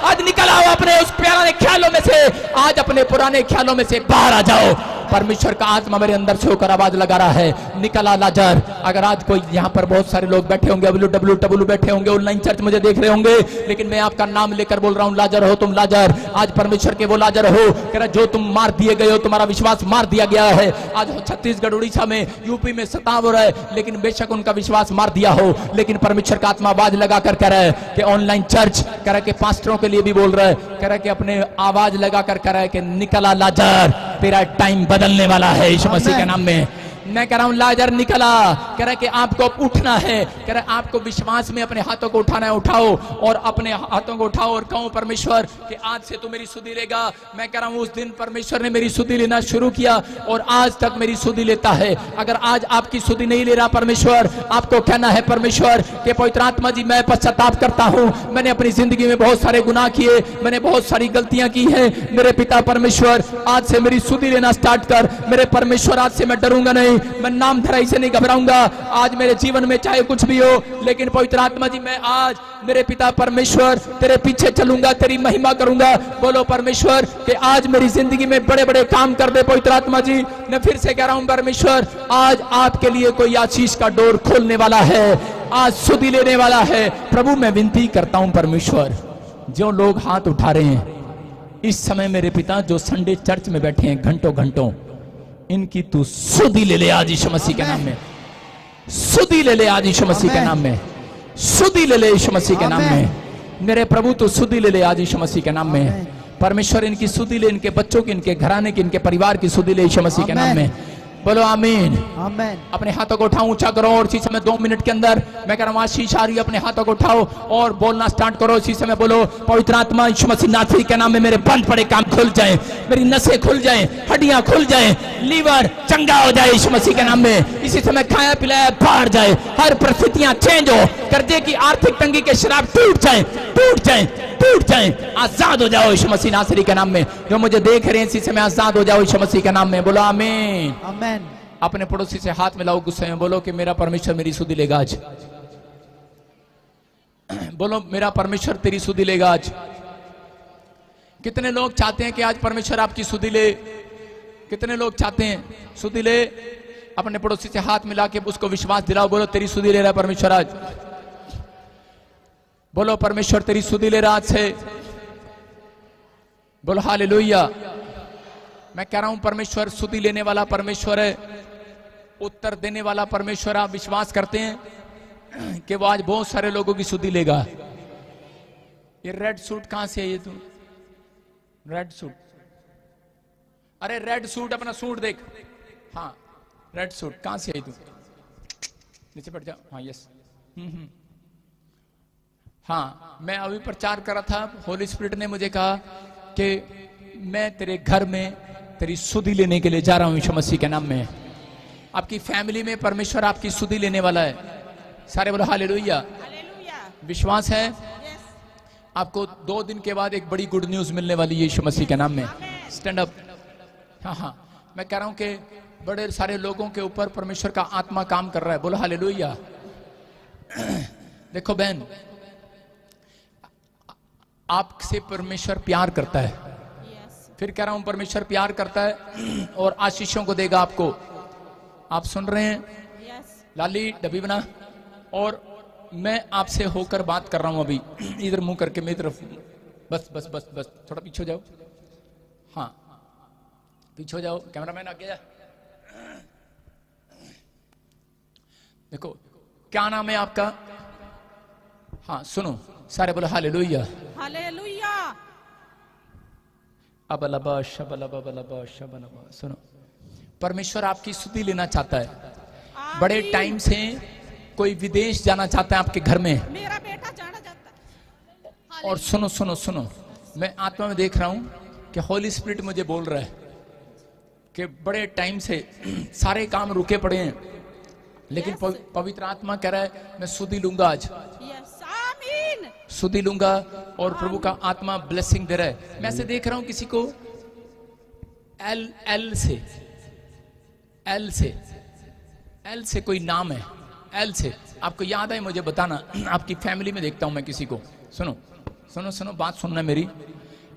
आज निकल आओ अपने उस पुराने ख्यालों में से, आज अपने पुराने ख्यालों में से बाहर आ जाओ। परमेश्वर का आत्मा मेरे अंदर से होकर आवाज लगा रहा है, निकला लाजर। अगर आज कोई यहाँ पर बहुत सारे लोग बैठे होंगे, WWW बैठे होंगे, ऑनलाइन चर्च मुझे देख रहे होंगे, लेकिन मैं आपका नाम लेकर बोल रहा हूँ, लाजर हो तुम, लाजर। आज परमेश्वर के वो लाजर हो, कह रहा जो तुम मार दिए गए हो, तुम्हारा विश्वास मार दिया गया है। आज छत्तीसगढ़, उड़ीसा में, यूपी में सताव हो रहा है, लेकिन बेशक उनका विश्वास मार दिया हो, लेकिन परमेश्वर का आत्मा आवाज लगाकर कह रहा है कि ऑनलाइन चर्च, कह रहा है कि पास्टरों के लिए भी बोल रहा है, कह रहा है कि अपने आवाज लगाकर कह रहा है कि निकला लाजर, तेरा टाइम बदलने वाला है यीशु मसीह के नाम में। मैं कह रहा हूं लाजर निकला। कह रहा है कि आपको उठना है, कह रहा है आपको विश्वास में अपने हाथों को उठाना है, उठाओ और अपने हाथों को उठाओ और कहो परमेश्वर कि आज से तू मेरी सुधि लेगा। मैं कह रहा हूं उस दिन परमेश्वर ने मेरी सुधि लेना शुरू किया और आज तक मेरी सुधि लेता है। अगर आज आपकी सुधि नहीं ले रहा परमेश्वर, आपको कहना है परमेश्वर कि पवित्र आत्मा जी मैं पश्चाताप करता हूं, मैंने अपनी जिंदगी में बहुत सारे गुनाह किए, मैंने बहुत सारी गलतियां की हैं, मेरे पिता परमेश्वर आज से मेरी सुधि लेना स्टार्ट कर। मेरे परमेश्वर आज से मैं डरूंगा नहीं, मैं नाम धराई से नहीं घबराऊंगा। आज मेरे जीवन में चाहे कुछ भी हो, लेकिन पवित्र आत्मा जी मैं आज मेरे पिता परमेश्वर तेरे पीछे चलूंगा, तेरी महिमा करूंगा। बोलो परमेश्वर कि आज मेरी जिंदगी में बड़े बड़े काम कर दे पवित्र आत्मा जी। मैं फिर से कह रहा हूं परमेश्वर आज आपके लिए कोई आशीष का डोर खोलने वाला है, आज सुधि लेने वाला है। प्रभु मैं विनती करता हूं परमेश्वर, जो लोग हाथ उठा रहे हैं इस समय मेरे पिता, जो संडे चर्च में बैठे हैं घंटों घंटों, इनकी तू सुधि ले ले आज यीशु मसीह के नाम में, सुधि ले ले आज यीशु मसीह के नाम में, सुधि ले ले यीशु मसीह के नाम में। मेरे प्रभु तू सुधि ले ले आज यीशु मसीह के नाम में। परमेश्वर इनकी सुधि ले, इनके बच्चों की, इनके घराने की, इनके परिवार की सुधि ले यीशु मसीह के नाम में। बोलो आमीन, आमीन। अपने हाथों को उठाओ, ऊंचा करो और इसी समय 2 मिनट के अंदर मैं कह रहा हूं आशीष आ रही है, अपने हाथों को उठाओ और बोलना स्टार्ट करो। इसी समय बोलो पवित्र आत्मा यीशु मसीह नासरी के नाम में मेरे बंद पड़े काम खुल जाए, मेरी नसें खुल जाए, हड्डियां खुल जाए, लीवर चंगा हो जाए यीशु मसीह के नाम में। इसी समय खाया पिलाया बाहर जाए, हर परिस्थितियां चेंज हो, कर्जे की आर्थिक तंगी के शराब टूट जाए, टूट जाए, टूट जाए, आजाद हो जाओ यीशु मसीह नासरी के नाम में। जो मुझे देख रहे हैं इसी समय आजाद हो जाओ यीशु मसीह के नाम में। बोलो आमीन, आमीन। अपने पड़ोसी से हाथ मिलाओ, गुस्से में बोलो कि मेरा परमेश्वर मेरी सुधि लेगा आज। बोलो मेरा परमेश्वर तेरी सुधि लेगा आज। कितने लोग चाहते हैं कि आज परमेश्वर आपकी सुधि ले? कितने लोग चाहते हैं सुधि ले? अपने पड़ोसी से हाथ मिला के उसको विश्वास दिलाओ, बोलो तेरी सुधि ले रहा है परमेश्वर आज। बोलो परमेश्वर तेरी सुधि ले रहा आज से। बोलो हालेलुया। मैं कह रहा हूं परमेश्वर सुधि लेने वाला परमेश्वर है, उत्तर देने वाला परमेश्वर। आप विश्वास करते हैं कि वो आज बहुत सारे लोगों की सुधि लेगा? ये रेड सूट कहां से है? ये तू रेड सूट, अरे रेड सूट, अपना सूट देख। हाँ रेड सूट कहां से है तू? नीचे बैठ जा। हाँ यस। हाँ, मैं अभी प्रचार कर रहा था, होली स्पिरिट ने मुझे कहा कि मैं तेरे घर में तेरी सुधि लेने के लिए जा रहा हूं यीशु मसीह के नाम में। आपकी फैमिली में परमेश्वर आपकी सुधि लेने वाला है। सारे बोलो हालेलुया। विश्वास है आपको 2 दिन के बाद एक बड़ी गुड न्यूज मिलने वाली है यीशु मसीह के नाम में। Stand up. हाँ हाँ, मैं कह रहा हूं कि बड़े सारे लोगों के ऊपर परमेश्वर का आत्मा काम कर रहा है। बोलो हालेलुया। देखो बहन, आपसे परमेश्वर प्यार करता है। फिर कह रहा हूं परमेश्वर प्यार करता है और आशीषों को देगा आपको। आप सुन रहे हैं? लाली डब्बी बना। और मैं आपसे होकर बात कर रहा हूं अभी, इधर मुंह करके मेरी तरफ। बस बस बस बस, थोड़ा पीछे हो जाओ। हाँ, पीछे हो जाओ। कैमरामैन आगे जा। देखो, क्या नाम है आपका? हाँ सुनो, सारे बोलो हालेलुया। हालेलुया। अबलबा शबलबा शबलबा। सुनो, परमेश्वर आपकी स्तुति लेना चाहता है। बड़े टाइम से कोई विदेश जाना चाहता है आपके घर में। मेरा बेटा जाना चाहता है। और सुनो सुनो सुनो, मैं आत्मा में देख रहा हूं कि होली स्पिरिट मुझे बोल रहा है कि बड़े टाइम से सारे काम रुके पड़े हैं, लेकिन पवित्र आत्मा कह रहा है मैं सुधि लूंगा आज। सुधि लूंगा और प्रभु का आत्मा ब्लेसिंग दे रहा है। मैं ऐसे देख रहा हूं किसी को एल से कोई नाम है। एल से आपको याद है मुझे बताना। आपकी फैमिली में देखता हूं मैं किसी को। सुनो सुनो सुनो, बात सुनना मेरी।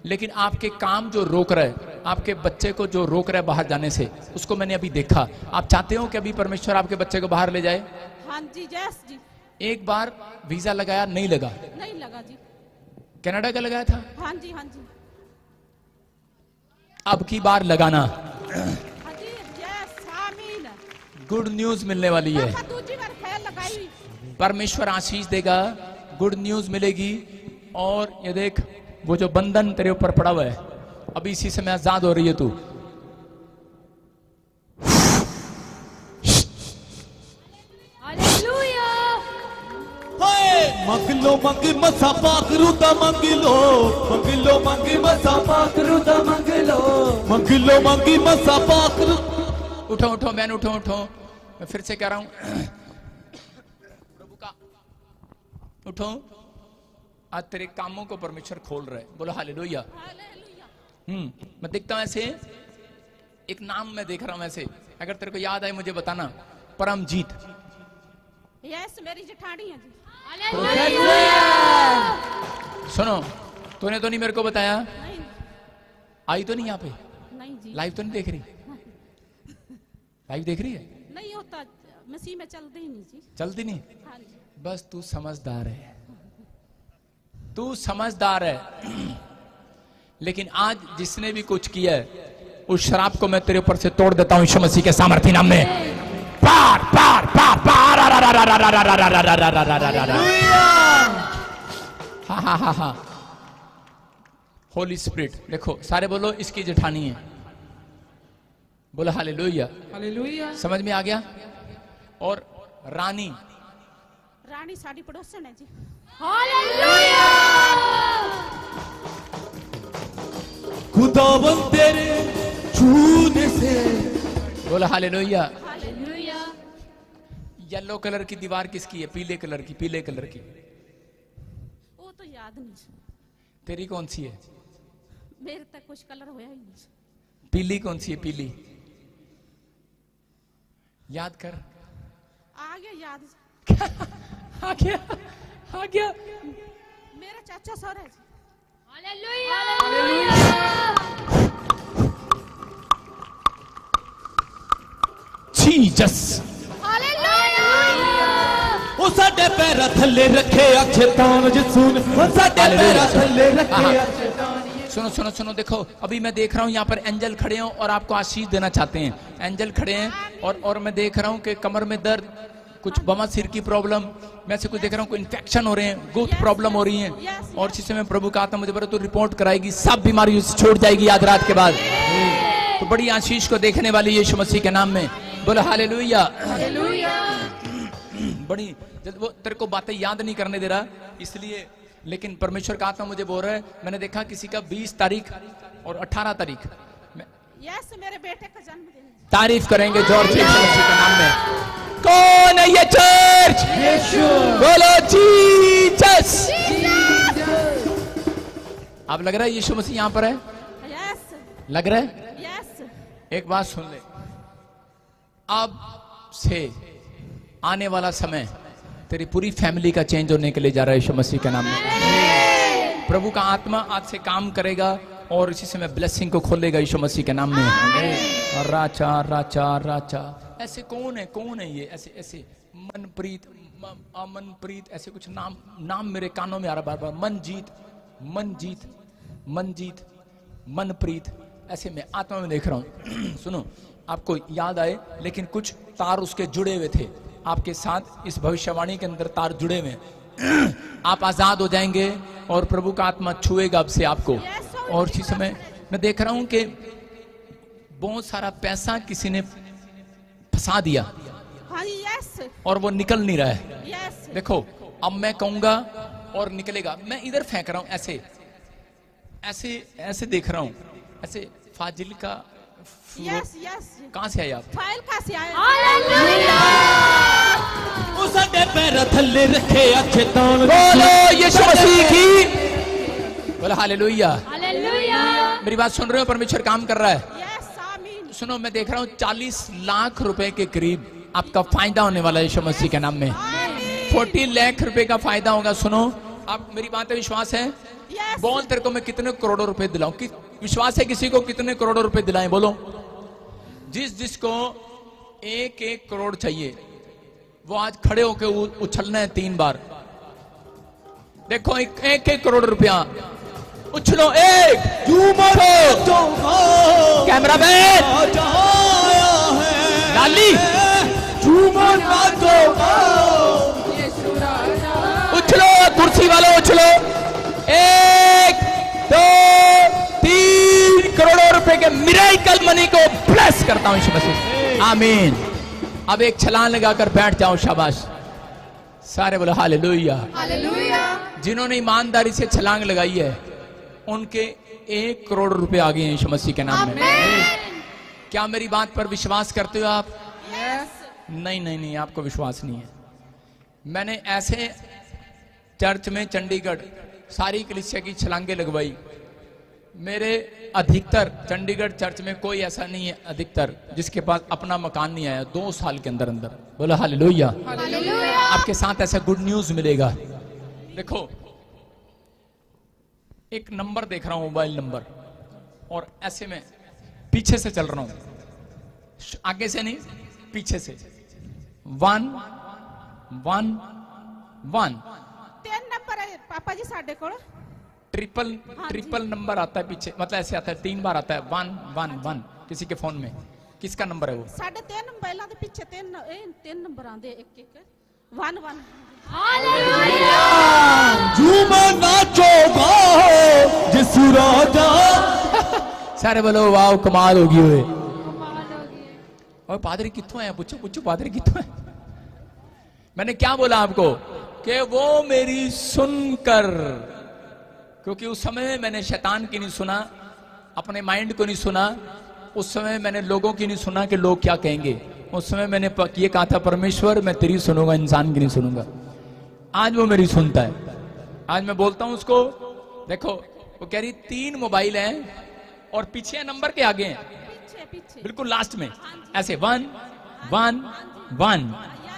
लेकिन आपके काम जो रोक रहा है, आपके बच्चे को जो रोक रहा है बाहर जाने से, उसको मैंने अभी देखा। आप चाहते हो कि अभी परमेश्वर आपके बच्चे को बाहर ले जाए? हाँ जी, जैस जी। एक बार वीजा लगाया, नहीं लगा। नहीं लगा जी। कनाडा का लगाया था? हाँ जी हाँ जी। अब की बार लगाना। हाँ जी, यस, आमीन। गुड न्यूज मिलने वाली है। दूसरी बार फैल लगाई। परमेश्वर आशीष देगा, गुड न्यूज मिलेगी। और ये देख, वो जो बंधन तेरे ऊपर पड़ा हुआ है, अभी इसी समय आजाद हो रही है तू। मंगलो मंगी मसा पाकरू दा मंगलो, मंगलो मंगी मसा पाकरू दा मंगलो, मंगलो मंगी मसा पाकरू। उठो उठो बहन, उठो उठो। मैं फिर से कह रहा हूं, प्रभु का उठो। आज तेरे कामों को परमेश्वर खोल रहा है। बोलो हालेलुया। मैं देखता हूं ऐसे एक नाम मैं देख रहा हूं ऐसे, अगर तेरे को याद आए मुझे बताना। परमजीत। यस, मेरी जेठानी है जी। सुनो, तूने तो नहीं मेरे को बताया? नहीं। आई तो नहीं यहाँ पे? नहीं जी। लाइव तो नहीं देख रही? लाइव देख रही है? नहीं होता, मसीह में चलते ही नहीं जी। चलती नहीं? हाँ जी। बस तू समझदार है, तू समझदार है। लेकिन आज जिसने भी कुछ किया है, उस शराब को मैं तेरे ऊपर से तोड़ देता हूं यीशु मसीह के सामर्थ्य नाम में। पार पार पार पार। हाँ हाँ हाँ हाँ। होली स्पिरिट, देखो सारे बोलो इसकी जेठानी है। बोलो हालेलुया। हालेलुया। समझ में आ गया? और रानी, रानी साडी पड़ोसन है जी। हालेलुया। खुदावन तेरे छूने से। बोलो हालेलुया। हालेलुया। येलो कलर की दीवार किसकी है? पीले कलर की। पीले कलर की वो तो याद नहीं। तेरी कौन सी है? मेरे तक कुछ कलर होया ही नहीं। पीली कौन सी है? पीली याद कर। आ गया याद। आ गया, आ गया। मेरा चाचा सर है जी। हालेलुया। जीसस। ओ साडे पैरा थल्ले रखे अच्छे तान जसून, ओ साडे पैरा थल्ले रखे अच्छे तान। सुनो सुनो सुनो, देखो अभी मैं देख रहा हूँ यहाँ पर एंजल खड़े हैं और आपको आशीष देना चाहते हैं। एंजल खड़े हैं और मैं देख रहा हूँ कि कमर में दर्द, कुछ बवासीर की प्रॉब्लम, मैं से कुछ देख रहा हूँ, कोई इन्फेक्शन हो रहे हैं, गुप्त प्रॉब्लम हो रही है। और इसी समय प्रभु का आत्मा मुझे बोला तो रिपोर्ट कराएगी, सब बीमारी छोड़ जाएगी आज रात के बाद। तो बड़ी आशीष को देखने वाली यीशु मसीह के नाम में। बोलो हालेलुया। हालेलुया। बड़ी वो तेरे को बातें याद नहीं करने दे रहा, इसलिए लेकिन परमेश्वर का आत्मा मुझे बोल रहा है, मैंने देखा किसी का 20 तारीख और 18 तारीख यस मेरे बेटे का जन्मदिन है। तारीफ करेंगे जॉर्ज यीशु मसीह के नाम में। कौन है ये चर्च? यीशु। बोलो जीसस। अब लग रहा है यीशु मसीह यहाँ पर है? यस लग रहा है? यस एक बात सुन ले, अब से आने वाला समय तेरी पूरी फैमिली का चेंज होने के लिए जा रहा है यीशु मसीह के नाम में। प्रभु का आत्मा आज से काम करेगा और इसी समय ब्लेसिंग को खोलेगा यीशु मसीह के नाम में। और राचा राचा राचा, ऐसे कौन है ये? ऐसे ऐसे मनप्रीत, अमनप्रीत, ऐसे कुछ नाम मेरे कानों में आ रहा बार बार। मनजीत, मनप्रीत, ऐसे मैं आत्मा में देख रहा हूं। सुनो, आपको याद आए, लेकिन कुछ तार उसके जुड़े हुए थे आपके साथ। इस भविष्यवाणी के अंदर तार जुड़े हुए हैं। आप आजाद हो जाएंगे और प्रभु का आत्मा छुएगा अब से आपको। और इसी समय मैं देख रहा हूं कि बहुत सारा पैसा किसी ने फंसा दिया हाँ यस और वो निकल नहीं रहा है। यस देखो, अब मैं कहूंगा और निकलेगा। मैं इधर फेंक रहा हूं, ऐसे ऐसे ऐसे देख रहा हूं, ऐसे फाजिल का। यस यस कहां से आए आप? फाइल कहाँ से आया? ਉਹ ਸਾਡੇ ਪੈਰ ਥੱਲੇ ਰੱਖੇ ਅੱਛੇ ਤਾਣ बोलो यीशु मसीह की, बोलो हालेलुया। हालेलुया। मेरी बात सुन रहे हो? परमेश्वर काम कर रहा है। यस आमीन। सुनो, मैं देख रहा हूँ 40 लाख रुपए के करीब आपका फायदा होने वाला है यीशु मसीह के नाम में। 40 लाख रुपए का फायदा होगा। सुनो, आप मेरी बात पे विश्वास है? यस बोल, तेरे को मैं कितने करोड़ों रुपए दिलाऊं? कि विश्वास है किसी को? कितने करोड़ों रुपए दिलाएं? बोलो। जिसको 1-1 करोड़ चाहिए वो आज खड़े होके उछलना है 3 बार। देखो, 1-1 करोड़ रुपया उछलो। 1 कैमरामैन लाली उछलो, कुर्सी वालों उछलो। 1, 2, 3 करोड़ों रुपए के मिरेकल मनी को ब्लेस करता हूं यीशु मसीह। आमीन। अब एक छलांग लगाकर बैठ जाओ। शाबाश। सारे बोलो हालेलुया। हालेलुया। जिन्होंने ईमानदारी से छलांग लगाई है उनके 1 करोड़ रुपए आ गए हैं यीशु मसीह के नाम में। क्या मेरी बात पर विश्वास करते हो आप? नहीं, आपको विश्वास नहीं है। मैंने ऐसे चर्च में चंडीगढ़ सारी कलीसिया की छलांगे लगवाई। मेरे अधिकतर चंडीगढ़ चर्च में कोई ऐसा नहीं है अधिकतर जिसके पास अपना मकान नहीं आया 2 साल के अंदर अंदर। बोलो हालेलुया। आपके साथ ऐसा गुड न्यूज मिलेगा। देखो, एक नंबर देख रहा हूं, मोबाइल नंबर, और ऐसे में पीछे से चल रहा हूं, आगे से नहीं, पीछे से। 1 1 1 3 नंबर है पापा जी साढ़े को। ट्रिपल नंबर आता है पीछे, मतलब ऐसे आता है 3 बार आता है। 1 1 1 किसी के फोन में। किसका नंबर है वो? साढ़े 3 मोबाइलों के पीछे 3 नंबर आते एक 1 1। हालेलुया। झूमा नाचो गाओ जिसु राजा। सारे बोलो वाह, कमाल होगी हुए। कमाल हो गई। और पादरी कित्थों है? पूछो पादरी कित्थों है? मैंने क्या बोला आपको कि वो मेरी सुनकर, क्योंकि उस समय मैंने शैतान की नहीं सुना, अपने माइंड को नहीं सुना। उस समय मैंने लोगों की नहीं सुना कि लोग क्या कहेंगे। उस समय मैंने ये कहा था, परमेश्वर मैं तेरी सुनूंगा, इंसान की नहीं सुनूंगा। आज वो मेरी सुनता है। आज मैं बोलता हूं उसको, देखो वो कह रही 3 मोबाइल हैं और पीछे नंबर के आगे हैं, पीछे बिल्कुल लास्ट में ऐसे 1 1 1।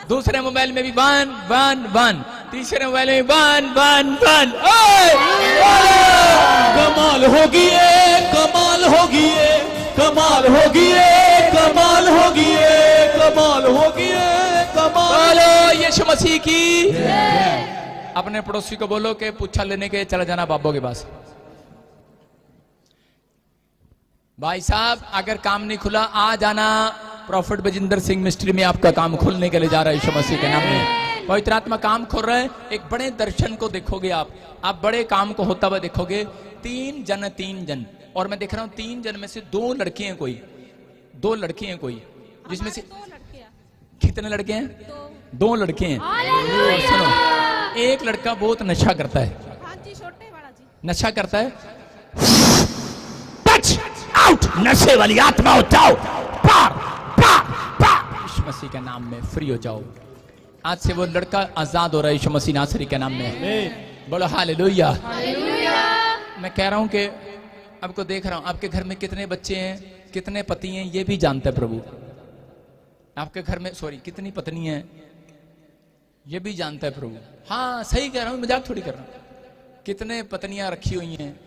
दूसरे मोबाइल में भी 1 1 1। तीसरे मोबाइल में 1 1 1। कमाल होगी, कमाल होगी, कमाल होगी, कमाल होगी, कमाल होगी, कमाल। बोलो यीशु मसीह की। अपने पड़ोसी को बोलो कि पूछा लेने के चला जाना बाबू के पास। भाई साहब, अगर काम नहीं खुला आ जाना। प्रॉफिट बजिंदर सिंह मिस्ट्री में आपका काम खुलने के लिए जा रहा है यीशु मसीह के नाम में। पवित्र आत्मा काम खोल रहा है। एक बड़े दर्शन को देखोगे आप बड़े काम को होता हुआ देखोगे। 3 जन, और मैं देख रहा हूं 3 जन में से 2 लड़के हैं, कोई 2 लड़के हैं, कोई जिसमें से 2 लड़के हैं। कितने लड़के हैं? 2 लड़के हैं। और सुनो, एक लड़का बहुत नशा करता है। हाँ नशा करता है, टच आउट, नशे वाली आत्मा जाओ, पार पार पार, यीशु मसीह के नाम में फ्री हो जाओ। आज से वो लड़का आजाद हो रहा है यीशु मसीह नासरी के नाम में। बोलो हालेलुया। मैं कह रहा हूं कि आपको देख रहा हूं, आपके घर में कितने बच्चे हैं, कितने पति हैं, ये भी जानता है प्रभु। आपके घर में कितनी पत्नी है, ये भी जानता है प्रभु। हाँ सही कह रहा हूं, मजाक थोड़ी कर रहा हूं। कितने पत्नियां रखी हुई हैं,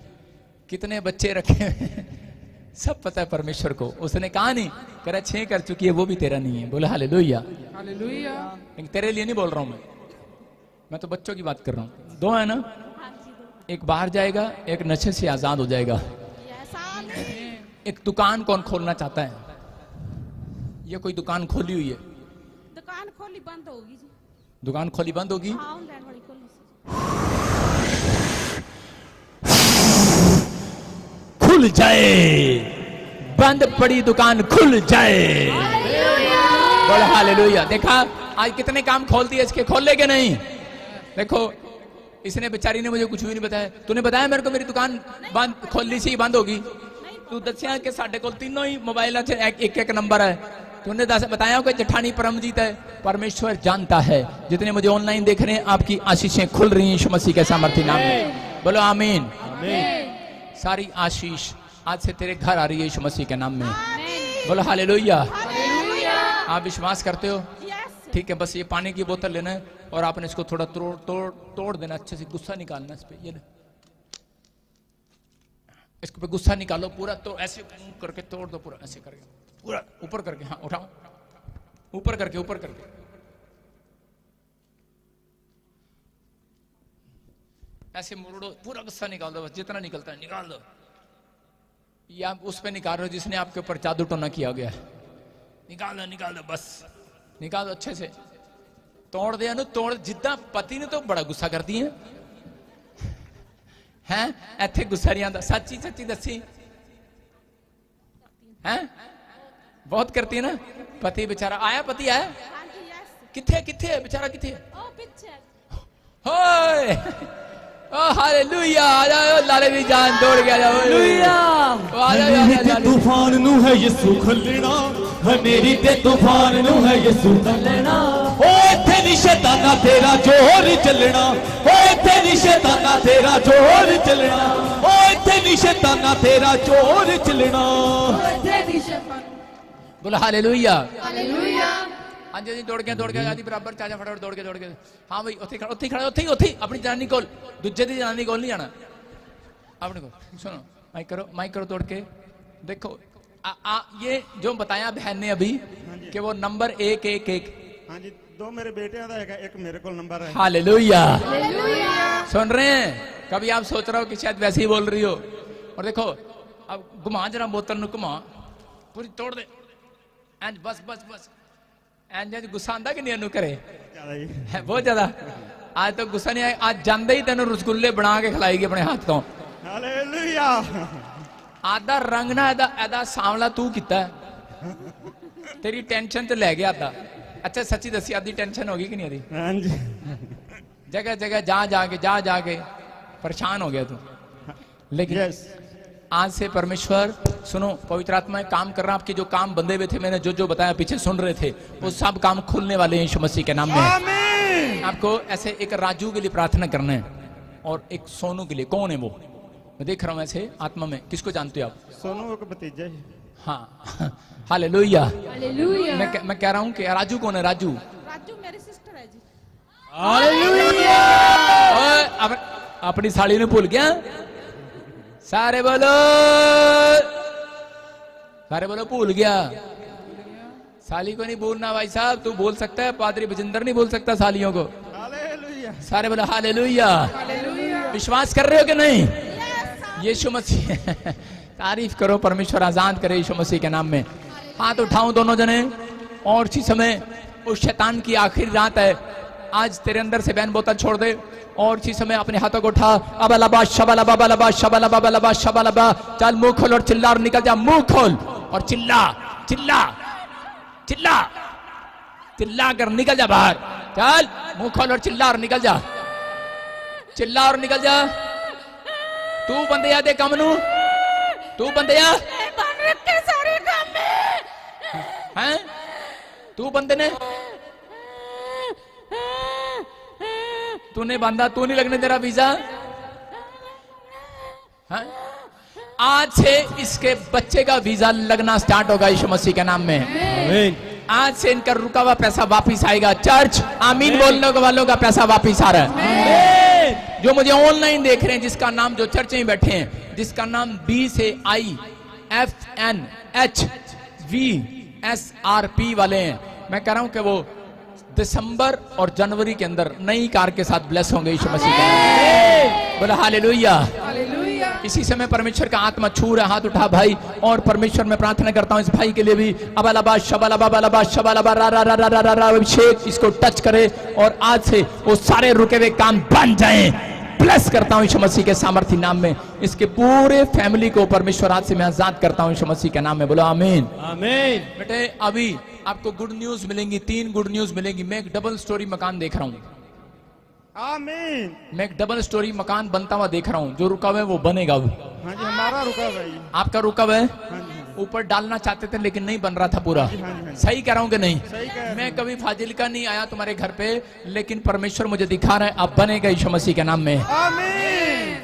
कितने बच्चे रखे हुए हैं, सब पता है परमेश्वर को। उसने कहा नहीं, कह रहा 6 कर चुकी है, वो भी तेरा नहीं है। बोला हालेलुया। हालेलुया। लेकिन तेरे लिए नहीं बोल रहा हूं मैं तो बच्चों की बात कर रहा हूं। 2 है ना, एक बाहर जाएगा, एक नशे से आजाद हो जाएगा। एक दुकान कौन खोलना चाहता है? ये कोई दुकान खोली हुई है, दुकान खोली बंद होगी जी। दुकान खोली बंद होगी, हाँ, ऑनलाइन वाली खोली खुल जाए, बंद पड़ी दुकान खुल जाए। बोलो हालेलुया। देखा आज कितने काम खोल दिए इसके, खोल ले के नहीं? देखो इसने बेचारी ने मुझे कुछ भी नहीं बताया। तूने बताया मेरे को मेरी दुकान बंद खोली सी बंद होगी? तू दसिया कि साढ़े को तीनों ही मोबाइल एक एक नंबर है। तूने बताया कि जठानी परमजीत है। परमेश्वर जानता है। जितने मुझे ऑनलाइन देख रहे हैं, आपकी आशीषें खुल रही हैं यीशु मसीह के सामर्थ्य नाम में। बोलो आमीन। सारी आशीष आज से तेरे घर आ रही है यीशु मसीह के नाम में। बोलो हालेलुया। आप विश्वास करते हो? ठीक है, बस ये पानी की बोतल लेना है और आपने इसको थोड़ा तोड़ देना, अच्छे से गुस्सा निकालना इस पे। ये ले, इसके पे गुस्सा निकालो पूरा, तो ऐसे करके तोड़ दो पूरा, ऐसे करके पूरा ऊपर करके, हाँ उठाओ, ऊपर करके ऊपर करके, ऐसे मुड़ो, पूरा गुस्सा निकाल दो, बस जितना निकलता है निकाल दो। ये आप उस पे निकाल रहे हो जिसने आपके ऊपर जादू टोना किया गया है। निकाल दो बस, निकाल दो अच्छे से, तोड़ दिया ना, तोड़। जिद्दा पति ने तो बड़ा गुस्सा कर दिया हैं, इथे गुस्सा नहीं आता। सच्ची सच्ची दसी हैं, बहुत करती है ना। पति बेचारा आया, पति आया, किथे किथे है बेचारा, किथे है? होए ओ हालेलुया। आ जाओ लाले भी जान दौड़ गया। हालेलुया। तूफान नू है यीशु खल्लेना, हनेरी ते तूफान नू है यीशु खल्लेना। ओ इथे नी शैताना तेरा जोर चलना, ओ इथे नी शैताना तेरा जोर चलना, ओ इथे नी शैताना तेरा जोर चलना। बोला हालेलुया। हालेलुया। हाँ जी दौड़ गया आदि बराबर, चाचा फटाफट दौड़ के हाँ भाई उत्थे खड़ा अपनी जनानी कोल, दूजे दी जनानी कोल नहीं जाना, अपने को। सुनो, माइक करो तोड़ के। देखो ये जो बताया बहन ने अभी कि वो नंबर 111। हाँ जी, 2 मेरे बेटे का है, एक मेरे को नंबर है। हालेलुया। सुन रहे हैं? कभी आप सोच रहे हो कि शायद वैसे ही बोल रही हो। और देखो अब घुमा जरा बोतल नु, घुमा पूरी तोड़ दे। एंड बस बस बस एंड गुस्सा आंदा कि नहीं करे? है बहुत ज्यादा। आज तो गुस्सा नहीं आया, आज जांदे ही तेन रसगुल्ले बना के खिलाएगी अपने हाथ तो। हालेलुया। आधा रंग ना एदा सांवला तू किता है, तेरी टेंशन तो ले गया आधा। अच्छा सच्ची दसी, आधी टेंशन होगी कि नहीं? आधी हाँ जी। जगह जगह जा जाके परेशान हो गया तू। लेकिन यस, आज से परमेश्वर, सुनो, पवित्र आत्मा काम कर रहा है। आपके जो काम बंधे हुए थे, मैंने जो बताया पीछे सुन रहे थे, वो सब काम खुलने वाले हैं यीशु मसीह के नाम में। आमीन। आपको ऐसे एक राजू के लिए प्रार्थना करना है और एक सोनू के लिए। कौन है वो? मैं देख रहा हूं ऐसे आत्मा में। किसको जानते हो आप? सोनू का भतीजा है। हाँ हालेलुया। हालेलुया। मैं कह रहा हूं कि राजू कौन है? राजू मेरी सिस्टर है जी। हालेलुया। अपनी साड़ी ने भूल गया। सारे बोलो भूल गया। साली को नहीं भूलना भाई साहब, तू बोल सकता है, पादरी बजिंदर नहीं बोल सकता सालियों को। हालेलुया। सारे बोलो हालेलुया। विश्वास कर रहे हो कि नहीं? यीशु मसीह तारीफ करो, परमेश्वर आजाद करे यीशु मसीह के नाम में। हाथ उठाओ दोनों जने। और इसी समय उस शैतान की आखिरी रात है। आज तेरे अंदर से बैन बोतल छोड़ दे और इसी समय अपने हाथों को उठा। अबलबा शबलबा बलबा शबलबा बलबा शबलबा। चल मुंह खोल और चिल्ला और निकल जा। मुंह खोल और चिल्ला चिल्ला चिल्ला चिल्ला कर निकल जा बाहर। चल मुंह खोल और चिल्ला और निकल जा। चिल्ला और निकल जा। तू बंदिया दे कम नू, तू बंदिया बन रखे सारे काम में हैं, तू बंदे ने, तूने बांधा, तू नहीं लगने तेरा वीजा हैं? आज से इसके बच्चे का वीजा लगना स्टार्ट होगा यीशु मसीह के नाम में। आमीन। आज से इनका रुका हुआ पैसा वापिस आएगा। चर्च आमीन बोलने वालों का पैसा वापिस आ रहा है। आमीन। जो मुझे ऑनलाइन देख रहे हैं, जिसका नाम, जो चर्च में बैठे हैं, जिसका नाम BCIFNHVSRP वाले हैं, मैं कह रहा हूं कि वो दिसंबर और जनवरी के अंदर नई कार के साथ ब्लेस होंगे यीशु मसीह का। बोला हालेलुया। इसी समय परमेश्वर का आत्मा छू रहा, हाथ उठा भाई, और परमेश्वर में प्रार्थना करता हूं इस भाई के लिए भी, अबलबा शबलबा बलबा शबलबा रा रा रा रा रा रा, अभिषेक इसको टच करे और आज से वो सारे रुके हुए काम बन जाएं। ब्लेस करता हूं यीशु मसीह के सामर्थी नाम में, इसके पूरे फैमिली को परमेश्वर आज से मैं आजाद करता हूं यीशु मसीह के नाम में। बोलो आमीन। आमीन। बेटे अभी आपको गुड न्यूज मिलेंगी, 3 गुड न्यूज मिलेंगी। मैं एक डबल स्टोरी मकान देख रहा हूं, आमीन। मैं एक डबल स्टोरी मकान बनता हुआ देख रहा हूं। जो रुका हुआ है वो बनेगा। वो हाँ जी, हमारा रुका भाई। आपका रुका हुआ है, हाँ जी, ऊपर डालना चाहते थे लेकिन नहीं बन रहा था पूरा। हाँ जी, हाँ जी। सही कह रहा हूं कि नहीं? सही कह रहे हैं। मैं कभी फाजिलका नहीं आया तुम्हारे घर पे, लेकिन परमेश्वर मुझे दिखा रहा है अब बनेगा यीशु मसीह के नाम में। आमीन।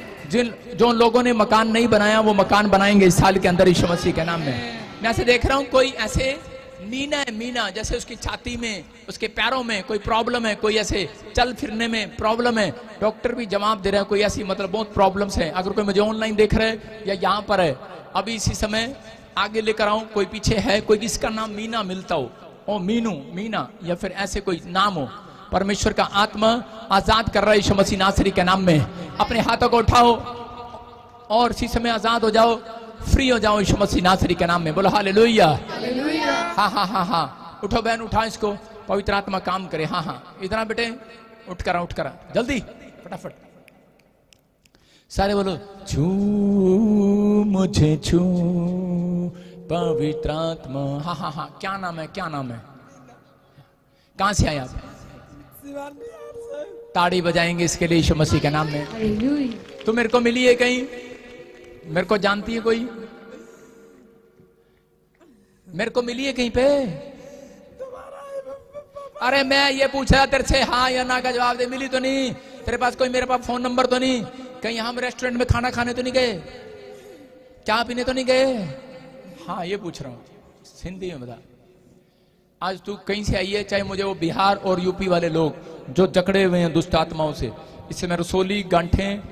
जो लोगों ने मकान नहीं बनाया वो मकान बनाएंगे इस साल के अंदर यीशु मसीह के नाम में। मैं ऐसे देख रहा हूं, कोई ऐसे मीना है, मीना जैसे उसकी छाती में, उसके पैरों में कोई प्रॉब्लम है, कोई ऐसे चल फिरने में प्रॉब्लम है। डॉक्टर भी जवाब दे रहे हैं कोई ऐसी, मतलब बहुत प्रॉब्लम्स है। अगर कोई मुझे ऑनलाइन देख रहे हैं या यहाँ पर है, अभी इसी समय आगे लेकर आऊं, कोई पीछे है, कोई जिसका नाम मीना मिलता हो, ओ मीनू, मीना, या फिर ऐसे कोई नाम हो, परमेश्वर का आत्मा आजाद कर रहा है यीशु मसीह नासरी के नाम में। अपने हाथों को उठाओ और इसी समय आजाद हो जाओ, फ्री हो जाओ यीशु मसीह नासरी के नाम में। बोलो हालेलुया। हाँ हाँ हाँ हाँ, उठो बहन, उठा इसको, पवित्र आत्मा काम करे। हाँ हाँ, इतना बेटे, उठ कर जल्दी फटाफट। सारे बोलो, छू मुझे छू पवित्र आत्मा। हाँ हाँ हाँ, क्या नाम है, क्या नाम है, कहां से आए आप? ताड़ी बजाएंगे इसके लिए यीशु मसीह के नाम में। तो मेरे को मिली है कहीं, मेरे को जानती है कोई, मेरे को मिली है कहीं पे? अरे मैं ये पूछ रहा तेरे से हाँ या ना का जवाब दे। मिली तो नहीं? तेरे पास कोई, मेरे पास फोन नंबर तो नहीं? कहीं हम रेस्टोरेंट में खाना खाने तो नहीं गए? चाय पीने तो नहीं गए? हाँ ये पूछ रहा हूँ, हिंदी में बता। आज तू कहीं से आई है, चाहे मुझे वो बिहार और यूपी वाले लोग जो जकड़े हुए हैं दुष्ट आत्माओं से, इससे मैं रसोली, गांठें,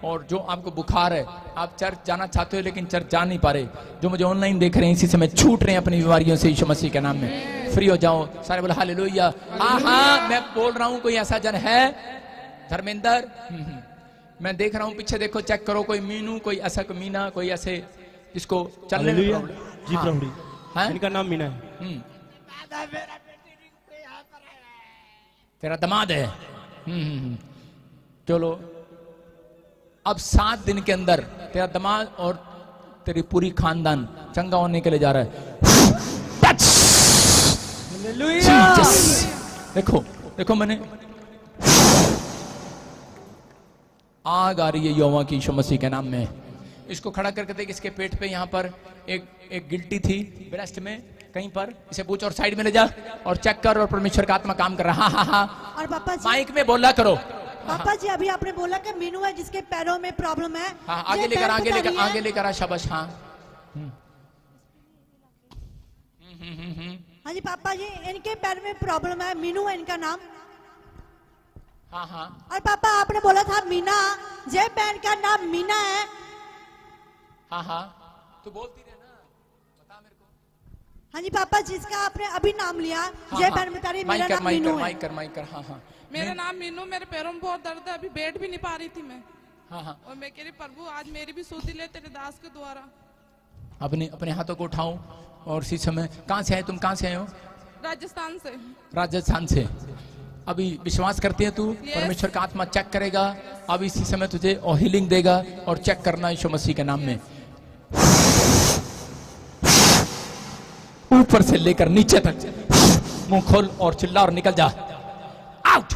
और जो आपको बुखार है, आप चर्च जाना चाहते हो लेकिन चर्च जा नहीं पा रहे, जो मुझे ऑनलाइन देख रहे हैं इसी समय छूट रहे हैं अपनी बीमारियों से यीशु मसीह के नाम में, फ्री हो जाओ। सारे बोला हालेलुया। हाँ हाँ, मैं बोल रहा हूँ, कोई ऐसा जन है? धर्मेंद्र, मैं देख रहा हूँ पीछे, देखो चेक करो, कोई मीनू, कोई ऐसा, कोई मीना, कोई ऐसे जिसको चलने में प्रॉब्लम। जी हाँ। प्रभु, हाँ? इनका नाम मीना है। तेरा दामाद है। चलो, अब 7 दिन के अंदर तेरा दामाद और तेरी पूरी खानदान चंगा होने के लिए जा रहा है। Jesus! देखो देखो, मैंने आग आ रही है यहोवा की यीशु मसीह के नाम में। इसको खड़ा करके देख, इसके पेट पे यहाँ पर एक गिल्टी थी, ब्रेस्ट में कहीं पर, इसे पूछ और साइड में ले जा और चेक कर, और परमेश्वर का आत्मा काम कर रहा। हाँ हाँ हाँ, और पापा जी, माइक में बोला करो। पापा जी अभी आपने बोला कि मीनू है जिसके पैरों में प्रॉब्लम है। हाँ, आगे ये लेकर, दर्द आगे बता लेकर, रही है। आगे लेकर आ, शाबाश। हाँ हाँ जी पापा जी, इनके पैर में प्रॉब्लम है, मीनू है इनका नाम। हाँ हाँ और पापा आपने बोला था मीना, जय बहन का नाम मीना है। हाँ हाँ, तू बोलती रहे ना, बता मेरे को। हाँ जी पापा, जिसका आपने अभी नाम लिया, हाँ, जय हाँ, बहन बता रही, मेरा माइक कर, नाम माइक कर, मीनू है। माइक कर, माइक कर। हाँ हाँ, मेरा नाम मीनू, मेरे पैरों में बहुत दर्द है, अभी बैठ भी नहीं पा रही थी मैं। हाँ हाँ, और मैं कह रही प्रभु आज मेरी भी सुधि ले तेरे दास के द्वारा। अपने अपने हाथों को उठाओ और इसी समय, कहाँ से आए तुम, कहाँ से आए हो? राजस्थान से। राजस्थान से। अभी विश्वास करती है तू? परमेश्वर का आत्मा चेक करेगा अब इसी समय तुझे, और हीलिंग देगा, और चेक करना यीशु मसीह के नाम में। ऊपर से लेकर नीचे तक मुंह खोल और चिल्ला और निकल जा। आउट!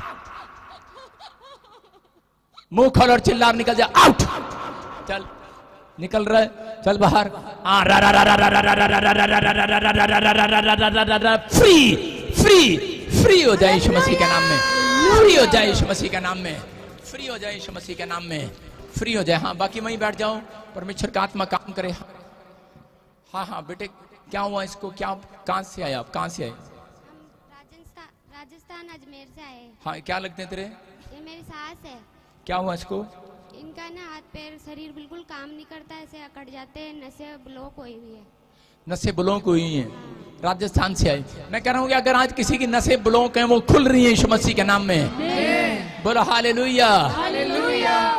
मुंह खोल और चिल्ला और निकल जा। आउट! चल निकल रहा है, चल बाहर। फ्री फ्री फ्री हो जाए यीशु मसीह के नाम में, फ्री हो जाए यीशु मसीह के नाम में, फ्री हो जाए यीशु मसीह के नाम में, फ्री हो जाए। हाँ बाकी वहीं बैठ जाओ, परमेश्वर का आत्मा काम करे। हाँ हाँ बेटे क्या हुआ इसको, क्या कहाँ से आए आप, कहाँ से आए? राजस्थान अजमेर से आए। हाँ क्या लगते हैं तेरे? ये मेरी सास है। क्या हुआ इसको? इनका ना हाथ पैर शरीर बिल्कुल काम नहीं करता, ऐसे अकड़ जाते हैं, नसें ब्लॉक हुई हुई है। नसें ब्लॉक हुई हैं, राजस्थान से आए। मैं कह रहा हूँ कि अगर आज किसी की नसें ब्लॉक हैं वो खुल रही हैं यीशु मसीह के नाम में। बोलो हालेलुया,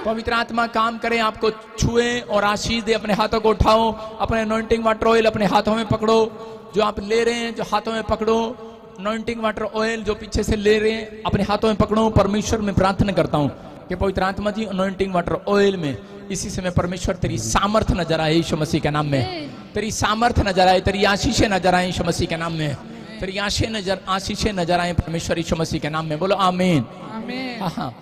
पवित्र आत्मा काम करे, आपको छुए और आशीष दे। अपने हाथों को उठाओ, अपने अनॉइंटिंग वाटर ऑयल अपने हाथों में पकड़ो, जो आप ले रहे हैं जो हाथों में पकड़ो। अनॉइंटिंग वाटर ऑयल जो पीछे से ले रहे हैं अपने हाथों में पकड़ो। परमेश्वर में प्रार्थना करता हूँ कि पवित्र आत्मा जी अनॉइंटिंग वाटर ऑयल में इसी समय परमेश्वर तेरी सामर्थ नजर आए यीशु मसीह के नाम में, तेरी सामर्थ नजर आए, तेरी आशीषें नजर आए यीशु मसीह के नाम में, तेरी आशीषें नजर आए परमेश्वर यीशु मसीह के नाम में। बोलो आमीन। हाँ हाँ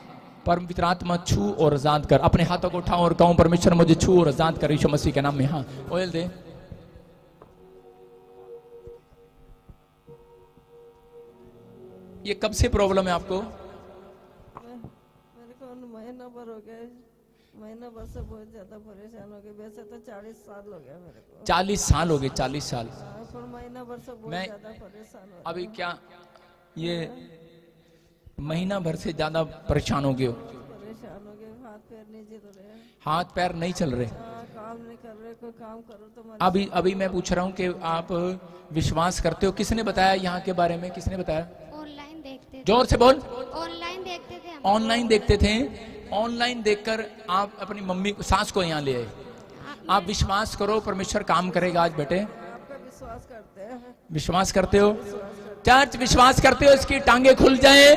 पवित्र आत्मा छू और आजाद कर। अपने हाथों को उठाओ और कहो परमेश्वर मुझे छू और आजाद कर यीशु मसीह के नाम में। हाँ ऑयल दे। ये कब से प्रॉब्लम है आपको? मेरे को महीना भर हो गया, महीना भर से बहुत ज्यादा परेशान हो गए। वैसे तो 40 साल हो गया मेरे को। 40 साल हो गए, 40 साल। पर महीना भर से बहुत मैं ज्यादा परेशान हो। अभी क्या ये महीना भर से ज्यादा परेशान हो गए हो? परेशान हो गए, हाथ पैर नहीं चल रहे, हाथ पैर नहीं चल रहे, काम नहीं कर रहे, कोई काम करो तो मन। अभी मैं पूछ रहा हूँ कि आप विश्वास करते हो? किसने बताया यहाँ के बारे में, किसने बताया? ऑनलाइन देखते थे। जोर से बोल। ऑनलाइन देखते थे हम। ऑनलाइन देखते थे। ऑनलाइन देखकर आप अपनी मम्मी सास को यहाँ ले आए। आप विश्वास करो परमेश्वर काम करेगा आज बेटे। आपका विश्वास करते हैं। विश्वास करते हो? चर्च विश्वास करते हो इसकी टांगे खुल जाए,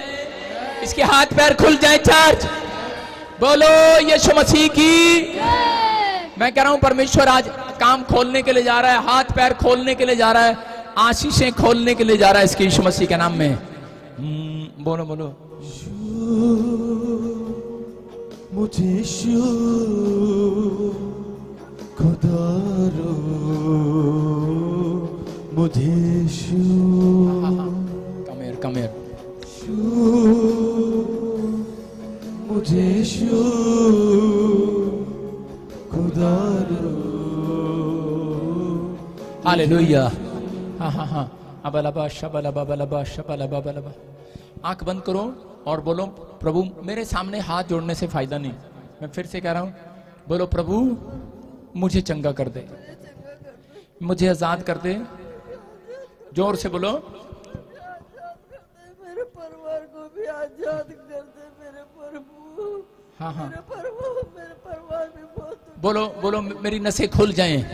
इसके हाथ पैर खुल जाए? चर्च बोलो यीशु मसीह की। मैं कह रहा हूं परमेश्वर आज काम खोलने के लिए जा रहा है, हाथ पैर खोलने के लिए जा रहा है, आशीषें खोलने के लिए जा रहा है इसके यीशु मसीह के नाम में। बोलो बोलो। मुझे शू खुदारो मुझे शू कमेर शू मुझे शू खुदारो। हालेलुया। हाँ हाँ हाँ अबलबा शबलबा बलबा शबलबा बलबा। आंख बंद करो और बोलो प्रभु मेरे सामने हाथ जोड़ने से फायदा नहीं। मैं फिर से कह रहा हूं, बोलो प्रभु मुझे चंगा कर दे, मुझे आजाद कर दे। जोर से बोलो। मेरे परिवार को भी आजाद कर दे मेरे प्रभु। हाँ हाँ मेरे परिवार में बहुत बोलो बोलो मेरी नसें खुल जाएं,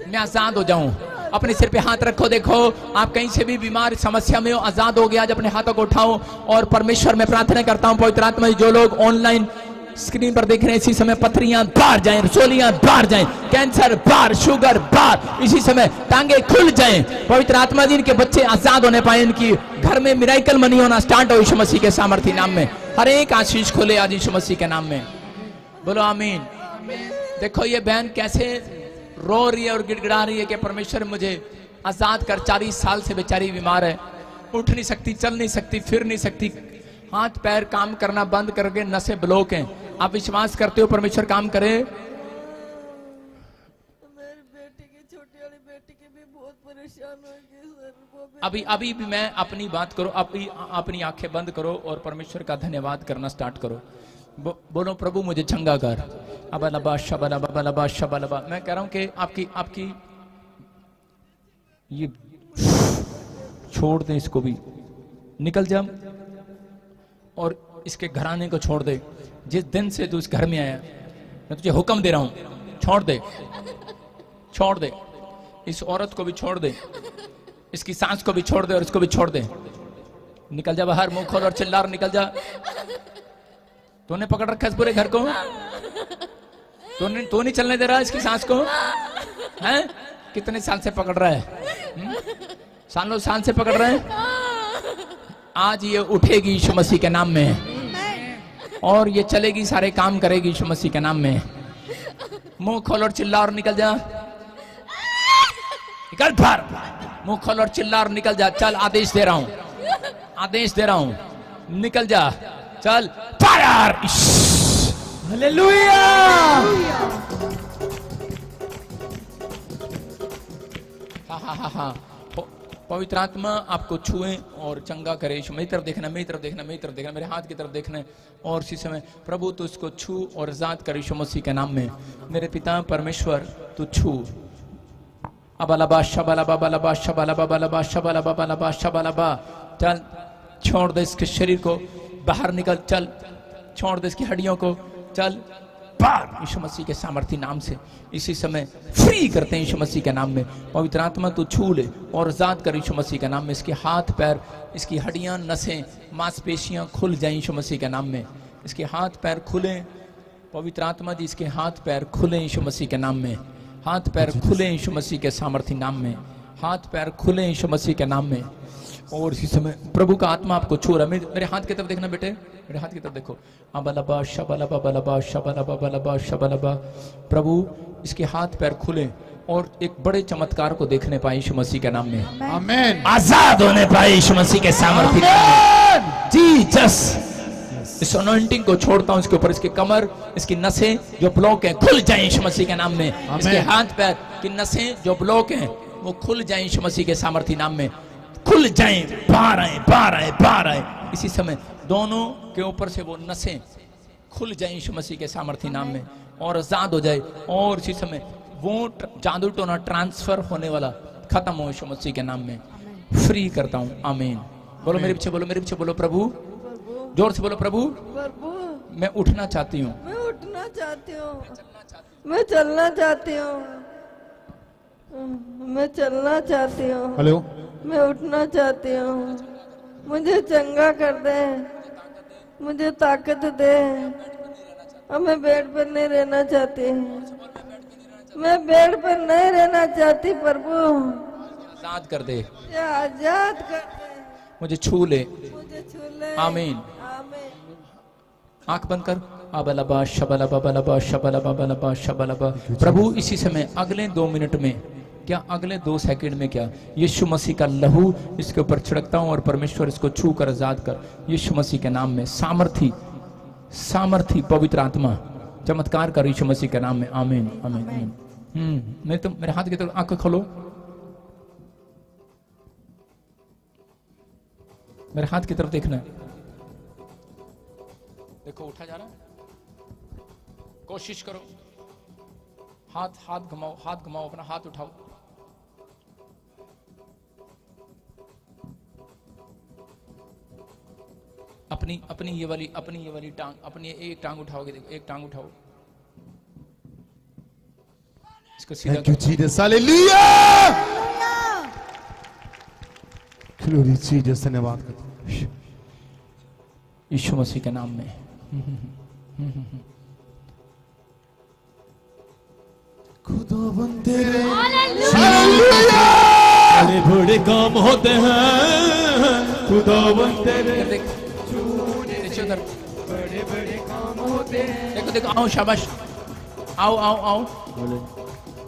मैं आजाद हो जाऊं। अपने सिर पे हाथ रखो, देखो आप कहीं से भी बीमार समस्या में हो, आजाद हो गया। आज अपने हाथों को उठाओ और परमेश्वर में प्रार्थना करता हूं पवित्र आत्मा जो लोग ऑनलाइन स्क्रीन पर देख रहे हैं इसी समय पथरियां बाहर जाएं, रसोलियां बाहर जाएं, कैंसर बाहर, शुगर बाहर, इसी समय टांगे खुल जाएं। पवित्र आत्मा जी इनके बच्चे आजाद होने पाए, इनकी घर में मिराइकल मनी होना स्टार्ट हो यीशु मसीह के सामर्थ्य नाम में। हर एक आशीष खोले आज यीशु मसीह के नाम में। बोलो आमीन। देखो ये बहन कैसे रो रही है और गिड़गिड़ा रही है कि परमेश्वर मुझे आजाद कर। 40 साल से बेचारी बीमार है, उठ नहीं सकती, चल नहीं सकती, फिर नहीं सकती, हाथ पैर काम करना बंद करके नसें ब्लॉक हैं। आप विश्वास करते हो परमेश्वर काम करे? मेरी बेटी की, छोटी वाली बेटी की भी बहुत परेशान हो गई सर। अभी भी मैं अपनी बात करो, अपनी आंखें बंद करो और परमेश्वर का धन्यवाद करना स्टार्ट करो। बोलो प्रभु मुझे चंगा कर। अबलबा शबलबा बलबा शबलबा। मैं कह रहा हूं कि आपकी ये छोड़ दे, इसको भी निकल जा और इसके घराने को छोड़ दे। जिस दिन से तू इस घर में आया मैं तुझे हुक्म दे रहा हूं, छोड़ दे, छोड़ दे। इस औरत को भी छोड़ दे, इसकी सांस को भी छोड़ दे और इसको भी छोड़ दे। निकल जा बाहर, मुंह खोल और चिल्ला और निकल जा। तूने पकड़ रखा है इस पूरे घर को, तू नहीं चलने दे रहा इसकी सांस को, हैं? कितने साल से पकड़ रहा है? सालों साल से पकड़ रहे हैं। आज ये उठेगी यीशु मसीह के नाम में और ये चलेगी, सारे काम करेगी यीशु मसीह के नाम में। मुंह खोल और चिल्ला और निकल जा, निकल बाहर, मुंह खोल और चिल्ला और निकल जा। चल आदेश दे रहा हूं, आदेश दे रहा हूं, निकल जा, चल फायर। हालेलुया। हाँ, पवित्र आत्मा आपको छुए और चंगा करे। मेरी तरफ देखना, मेरी तरफ देखना, मेरी तरफ देखना, मेरे हाथ की तरफ देखना है। और इसी समय प्रभु तू इसको छू और आजाद कर यीशु मसीह के नाम में। मेरे पिता परमेश्वर तू छू। अबलबा शबलबा बलबा शबलबा बलबा शबलबा बलबा शबलबा। चल छोड़ दे इसके शरीर को, बाहर निकल, चल छोड़ दे इसकी हड्डियों को, चल बाहर यीशु मसीह के सामर्थी नाम से। इसी समय फ्री करते हैं यीशु मसीह के नाम में। पवित्र आत्मा तू छू ले और आजाद कर यीशु मसीह के नाम में। इसके हाथ पैर, इसकी हड्डियां, नसें, मांसपेशियां खुल जाएं यीशु मसीह के नाम में। इसके हाथ पैर खुले, पवित्र आत्मा जी इसके हाथ पैर खुले यीशु मसीह के नाम में। हाथ पैर खुले यीशु मसीह के सामर्थी नाम में। हाथ पैर खुले यीशु मसीह के नाम में। और इसी समय प्रभु का आत्मा आपको छू रहा है। मेरे हाथ की तरफ देखना बेटे, मेरे हाथ की तरफ देखो। अबलबा शबलबा बलबा शबलबा बलबा शबलबा। प्रभु इसके हाथ पैर खुले और एक बड़े चमत्कार को देखने पाए यीशु मसीह के नाम में। आमीन। आजाद होने पाए यीशु मसीह के सामर्थी नाम में। जीसस, इस अनॉइंटिंग को छोड़ता हूं इसके ऊपर। इसके कमर, इसकी नसें जो ब्लॉक हैं खुल जाएं यीशु मसीह के नाम में। इसके हाथ पैर की नसें जो ब्लॉक हैं वो खुल जाएं यीशु मसीह के सामर्थी नाम में। खुल जाएं, बाहर आए, बाहर आए, बाहर आए। इसी समय दोनों के ऊपर से वो नसें खुल जाएं यीशु मसीह के सामर्थी नाम में और आजाद हो जाए। और इसी समय वो जादू टोना ट्रांसफर होने वाला खत्म हो यीशु मसीह के नाम में। फ्री करता हूं। आमीन। बोलो मेरे पीछे, बोलो मेरे पीछे, बोलो प्रभु, जोर से बोलो प्रभु, प्रभु मैं उठना चाहती हूँ, मैं उठना चाहती हूँ, मैं चलना चाहती हूँ, मैं चलना चाहती हूँ, हेलो, मैं उठना चाहती हूँ। मुझे चंगा कर दे, मुझे ताकत दे। और मैं बेड पर नहीं रहना चाहती, मैं बेड पर नहीं रहना चाहती। प्रभु आजाद कर दे, मुझे आजाद कर दे, मुझे छू ले। मुझे छू ले। आमीन। आमीन। आंख बंद कर। अबलबा शबलबा बलबा शबलबा बलबा शबलबा। प्रभु इसी समय अगले 2 मिनट में, क्या अगले 2 सेकंड में, क्या यीशु मसीह का लहू इसके ऊपर छिड़कता हूं और परमेश्वर इसको छू कर आजाद कर यीशु मसीह के नाम में। सामर्थी, सामर्थी पवित्र आत्मा चमत्कार कर यीशु मसीह के नाम में। आमीन, आमीन, आमीन। मेरे हाथ की तरफ आंख खोलो, मेरे हाथ की तरफ देखना है। देखो उठा जा रहा है, कोशिश करो। हाथ घुमाओ, हाथ घुमाओ, अपना हाथ उठाओ। अपनी ये वाली टांग, अपनी एक टांग उठाओगे, देखो एक टांग उठाओ, इसको सीधा thank you Jesus, hallelujah, glory Jesus, धन्यवाद करते हैं यीशु मसीह के नाम में। खुदावंद तेरे हालेलुया, बड़े बड़े काम होते हैं खुदावंद तेरे। बड़े बड़े काम होते हैं। देखो देखो, आओ शाबाश, आओ आओ आओ,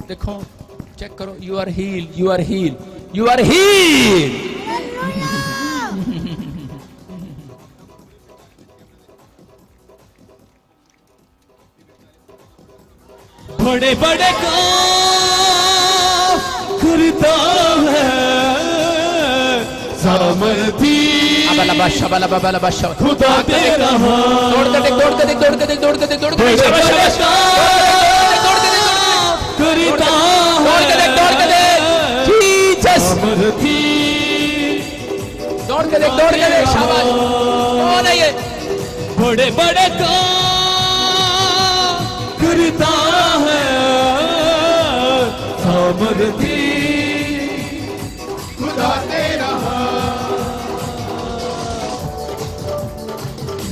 देखो चेक करो। You are heal, you are heal, you are heal. बड़े बड़े काम करता है सामर्थी खुदा तेरा। दौड़ते देख, दौड़ते देख, दौड़ते देख, दौड़ते देख, दौड़ते देख, शाबाश, शाबाश। दौड़ते देख, करता दौड़ते देख, दौड़ते देख, जीसस। सामर्थी दौड़ते देख, दौड़ते देख, शाबाश। कौन है ये? बड़े बड़े काम करता है सामर्थी खुदा तेरा।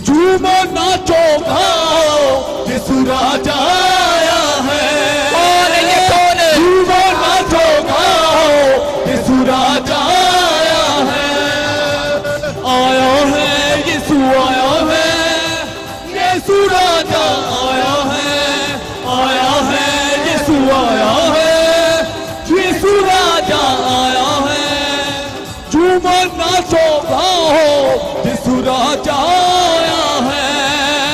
झूमो नाचो गाओ, यीशु राजा आया है। कौन है ये? कौन है? झूमो नाचो गाओ, यीशु राजा आया है। आया है यीशु, आया है यीशु राजा, आया है, आया है बचाया है।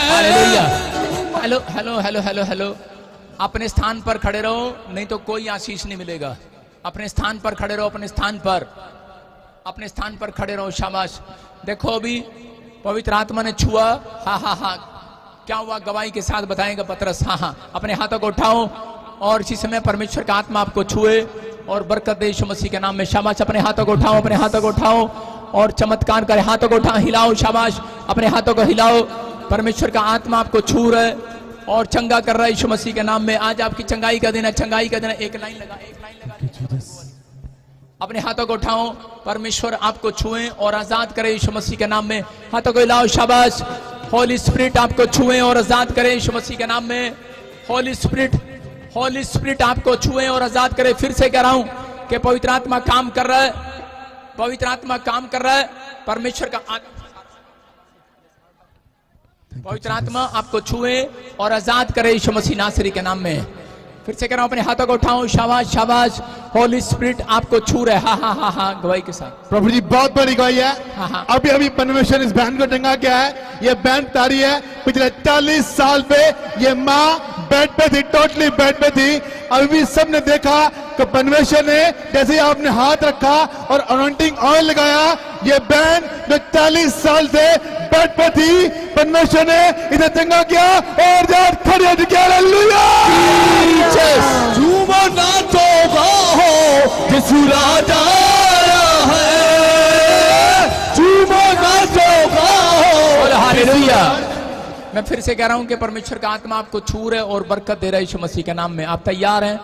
Hallelujah. Hello hello hello hello hello, अपने स्थान पर खड़े रहो, नहीं तो कोई आशीष नहीं मिलेगा। अपने स्थान पर खड़े रहो, अपने स्थान पर, अपने स्थान पर खड़े रहो। शाबाश। देखो अभी पवित्र आत्मा ने छुआ। हाँ हाँ हाँ, क्या हुआ गवाही के साथ बताएगा पतरस। हाँ हाँ, अपने हाथों को उठाओ और इसी समय परमेश्वर का आत्मा आपको छुए और बरकत दे यीशु मसीह के नाम में। शाबाश। अपने हाथों को उठाओ, अपने हाथों को उठाओ और चमत्कार करे। हाथों को उठाओ, हिलाओ। शाबाश। अपने हाथों को हिलाओ। परमेश्वर का आत्मा आपको छू रहा है और चंगा कर रहा है यीशु मसीह के नाम में। आज आपकी चंगाई का दिन है, चंगाई का दिन है। एक लाइन लगा, एक लाइन लगा। अपने हाथों को उठाओ, परमेश्वर आपको छुए और आजाद करे यीशु मसीह के नाम में। हाथों को हिलाओ। शाबाश। होली स्पिरिट आपको छुए और आजाद करे यीशु मसीह के नाम में। होली स्पिरिट आपको छुए और आजाद करे। फिर से कह रहा हूं कि पवित्र आत्मा काम कर रहा है, पवित्र आत्मा काम कर रहा है। परमेश्वर का पवित्र आत्मा आपको छुए और आजाद करे यीशु मसीह नासरी के नाम में। फिर से कह रहा हूं, अपने हाथों को उठाओ। शाबाश शाबाश। होली स्पिरिट आपको छू रहे। हाँ हाँ हाँ हाँ, गवाही के साथ। प्रभु जी बहुत बड़ी गवाही है। हाँ हाँ। अभी अभी परमेश्वर इस बैंड को टंगा क्या है, ये बैंड तारी है। पिछले 40 साल पे ये माँ बेड पे थी, टोटली बेड पे थी। अभी सबने देखा कि परमेश्वर ने जैसे ही आपने हाथ रखा और अनॉइंटिंग ऑयल लगाया, ये बैंड जो 40 साल से बेड पे थी, परमेश्वर ने इसे चंगा किया और जान खड़े हो गया। हालेलुया। झूमो नाचो गाओ, यीशु राजा है। झूमो नाचो गाओ। हालेलुया। मैं फिर से कह रहा हूं कि परमेश्वर का आत्मा आपको छू रहे और बरकत दे रहा है यीशु मसीह के नाम में। आप तैयार हैं?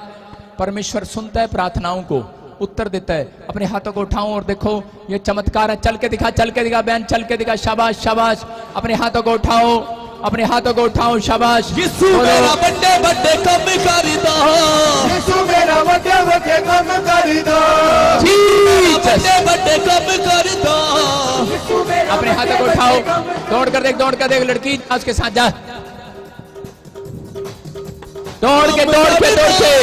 परमेश्वर सुनता है प्रार्थनाओं को, उत्तर देता है। अपने हाथों को उठाओ और देखो ये चमत्कार है। चल के दिखा, चल के दिखा बहन, चल के दिखा। शाबाश शाबाश। अपने हाथों को उठाओ, अपने हाथों को उठाओ। शाबाश। यीशु मेरा बड़े बड़े कम करदा, यीशु मेरा बड़े बड़े कम करदा, बड़े बड़े कम करदा। अपने हाथों को उठाओ, दौड़ कर देख, दौड़ कर देख। लड़की उसके साथ जा, दौड़ के दौड़ के दौड़ के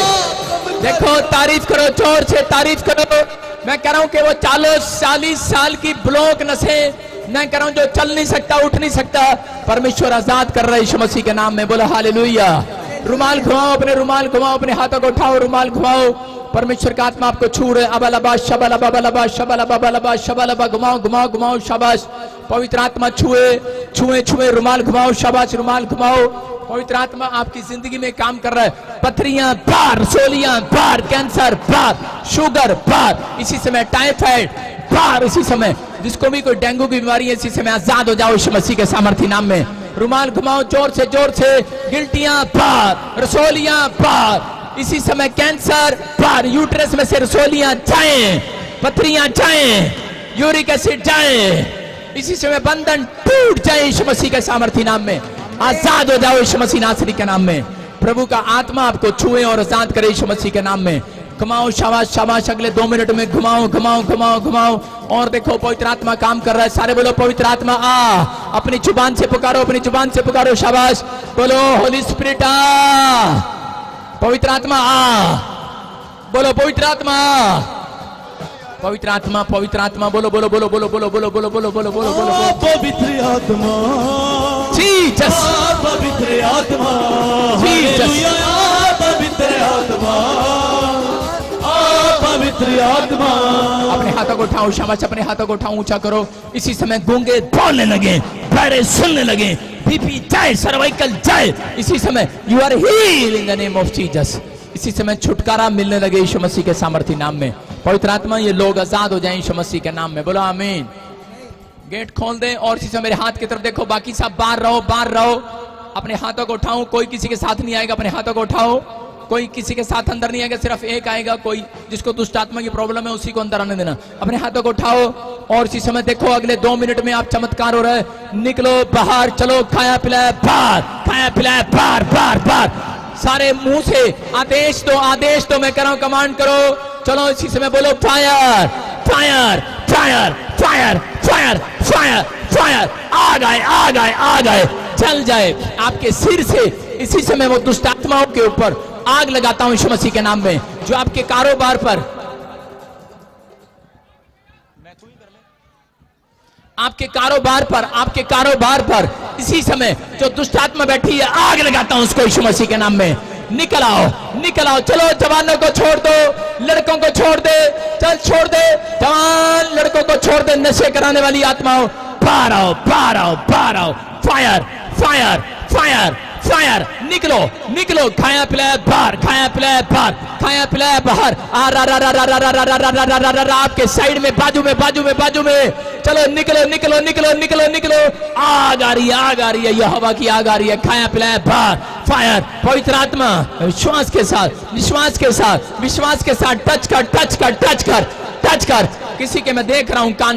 देखो। तारीफ करो, जोर से तारीफ करो। मैं कह रहा हूं कि वो 40 साल की ब्लॉक नसें, मैं कह रहा हूं जो चल नहीं सकता, उठ नहीं सकता, परमेश्वर आजाद कर रहा है यीशु मसीह के नाम में। बोलो हालेलुया। रुमाल घुमाओ, अपने रुमाल घुमाओ, अपने हाथों को उठाओ, रुमाल घुमाओ। परमेश्वर का आत्मा आपको छू रहे। अबलबा शबलबा बलबा शबलबा बलबा शबलबा। घुमाओ घुमाओ घुमाओ। शाबाश। पवित्र आत्मा छुए छुए छुए। रुमाल घुमाओ। शाबाश। रुमाल घुमाओ। पवित्र आत्मा आपकी जिंदगी में काम कर रहा है। पथरियां बाहर, रसोलियां बाहर, कैंसर बाहर, शुगर बाहर, इसी समय टाइफाइड बाहर, इसी समय जिसको भी कोई डेंगू की बीमारी है, इसी समय आजाद हो जाओ यीशु मसीह के सामर्थ्य नाम में। रुमाल घुमाओ जोर से जोर से। गिल्टियां बाहर, रसोलियां बाहर, इसी समय कैंसर बाहर। यूट्रस में से रसोलियां जाएं, पथरियां जाएं, यूरिक एसिड जाएं, इसी समय बंधन टूट जाए यीशु मसीह के सामर्थ्य नाम में। आजाद हो जाओ यीशु मसीह नासरी के नाम में। प्रभु का आत्मा आपको छुए और आजाद करे यीशु मसीह के नाम में। घुमाओ। शाबाश शाबाश। अगले 2 मिनट में घुमाओ घुमाओ घुमाओ घुमाओ। और देखो पवित्र आत्मा काम कर रहा है। सारे बोलो पवित्र आत्मा आ। अपनी जुबान से पुकारो, अपनी जुबान से पुकारो। शाबाश। बोलो होली स्पिरिट आ। पवित्र आत्मा आ। बोलो पवित्र आत्मा। पवित्र आत्मा, पवित्र आत्मा। बोलो बोलो बोलो बोलो बोलो बोलो बोलो बोलो बोलो बोलो बोलो। पवित्र आत्मा, जीसस। पवित्र आत्मा, हालेलुया। पवित्र आत्मा, पवित्र आत्मा। अपने हाथों को उठाओ। शाबाश। अपने हाथों को उठाओ, ऊंचा करो। इसी समय गूंगे बोलने लगे, बहरे सुनने लगे, बीपी जाए, सर्वाइकल जाए। इसी समय you are healed in the name of Jesus. इसी समय छुटकारा मिलने लगे यीशु मसीह के सामर्थ्य नाम में। पवित्र आत्मा ये लोग आजाद हो जाएं यीशु मसीह के नाम में। बोलो आमीन। गेट खोल दे और इसी समय मेरे हाथ की तरफ देखो। बाकी सब बाहर रहो, बाहर रहो। अपने हाथों को उठाओ। कोई किसी के साथ नहीं आएगा। अपने हाथों को उठाओ। कोई किसी के साथ अंदर नहीं आएगा, सिर्फ एक आएगा। कोई जिसको दुष्ट आत्मा की प्रॉब्लम है उसी को अंदर आने देना। अपने हाथों को उठाओ और इसी समय देखो अगले 2 मिनट में आप चमत्कार हो रहा है। निकलो बाहर, चलो। खाया पिलाया बाहर, खाया पिलाया बाहर बाहर बाहर। सारे मुंह से आदेश दो, आदेश दो। मैं कह रहा हूं कमांड करो। चलो इसी समय बोलो fire fire fire fire fire fire fire. आ गए आ गए आ गए। चल जाए आपके सिर से इसी समय वो दुष्ट आत्माओं के ऊपर आग लगाता हूं यीशु मसीह के नाम में, जो आपके कारोबार पर आपके कारोबार पर इसी समय जो दुष्ट आत्मा बैठी है, आग लगाता हूं उसको यीशु मसीह के नाम में। निकल आओ। चलो जवानों को छोड़ दो, लड़कों को छोड़ दे, चल छोड़ दे, जवान लड़कों को छोड़ दे, नशे कराने वाली आत्माओं बाहर आओ। फायर। निकलो। खाया पिलाया बाहर। आपके साइड में, बाजू में। चलो निकलो। आग आ रही है, यहोवा की आग आ रही है। खाया पिलाया बाहर। फायर। पवित्र आत्मा विश्वास के साथ टच कर। किसी के मैं देख रहा हूं कान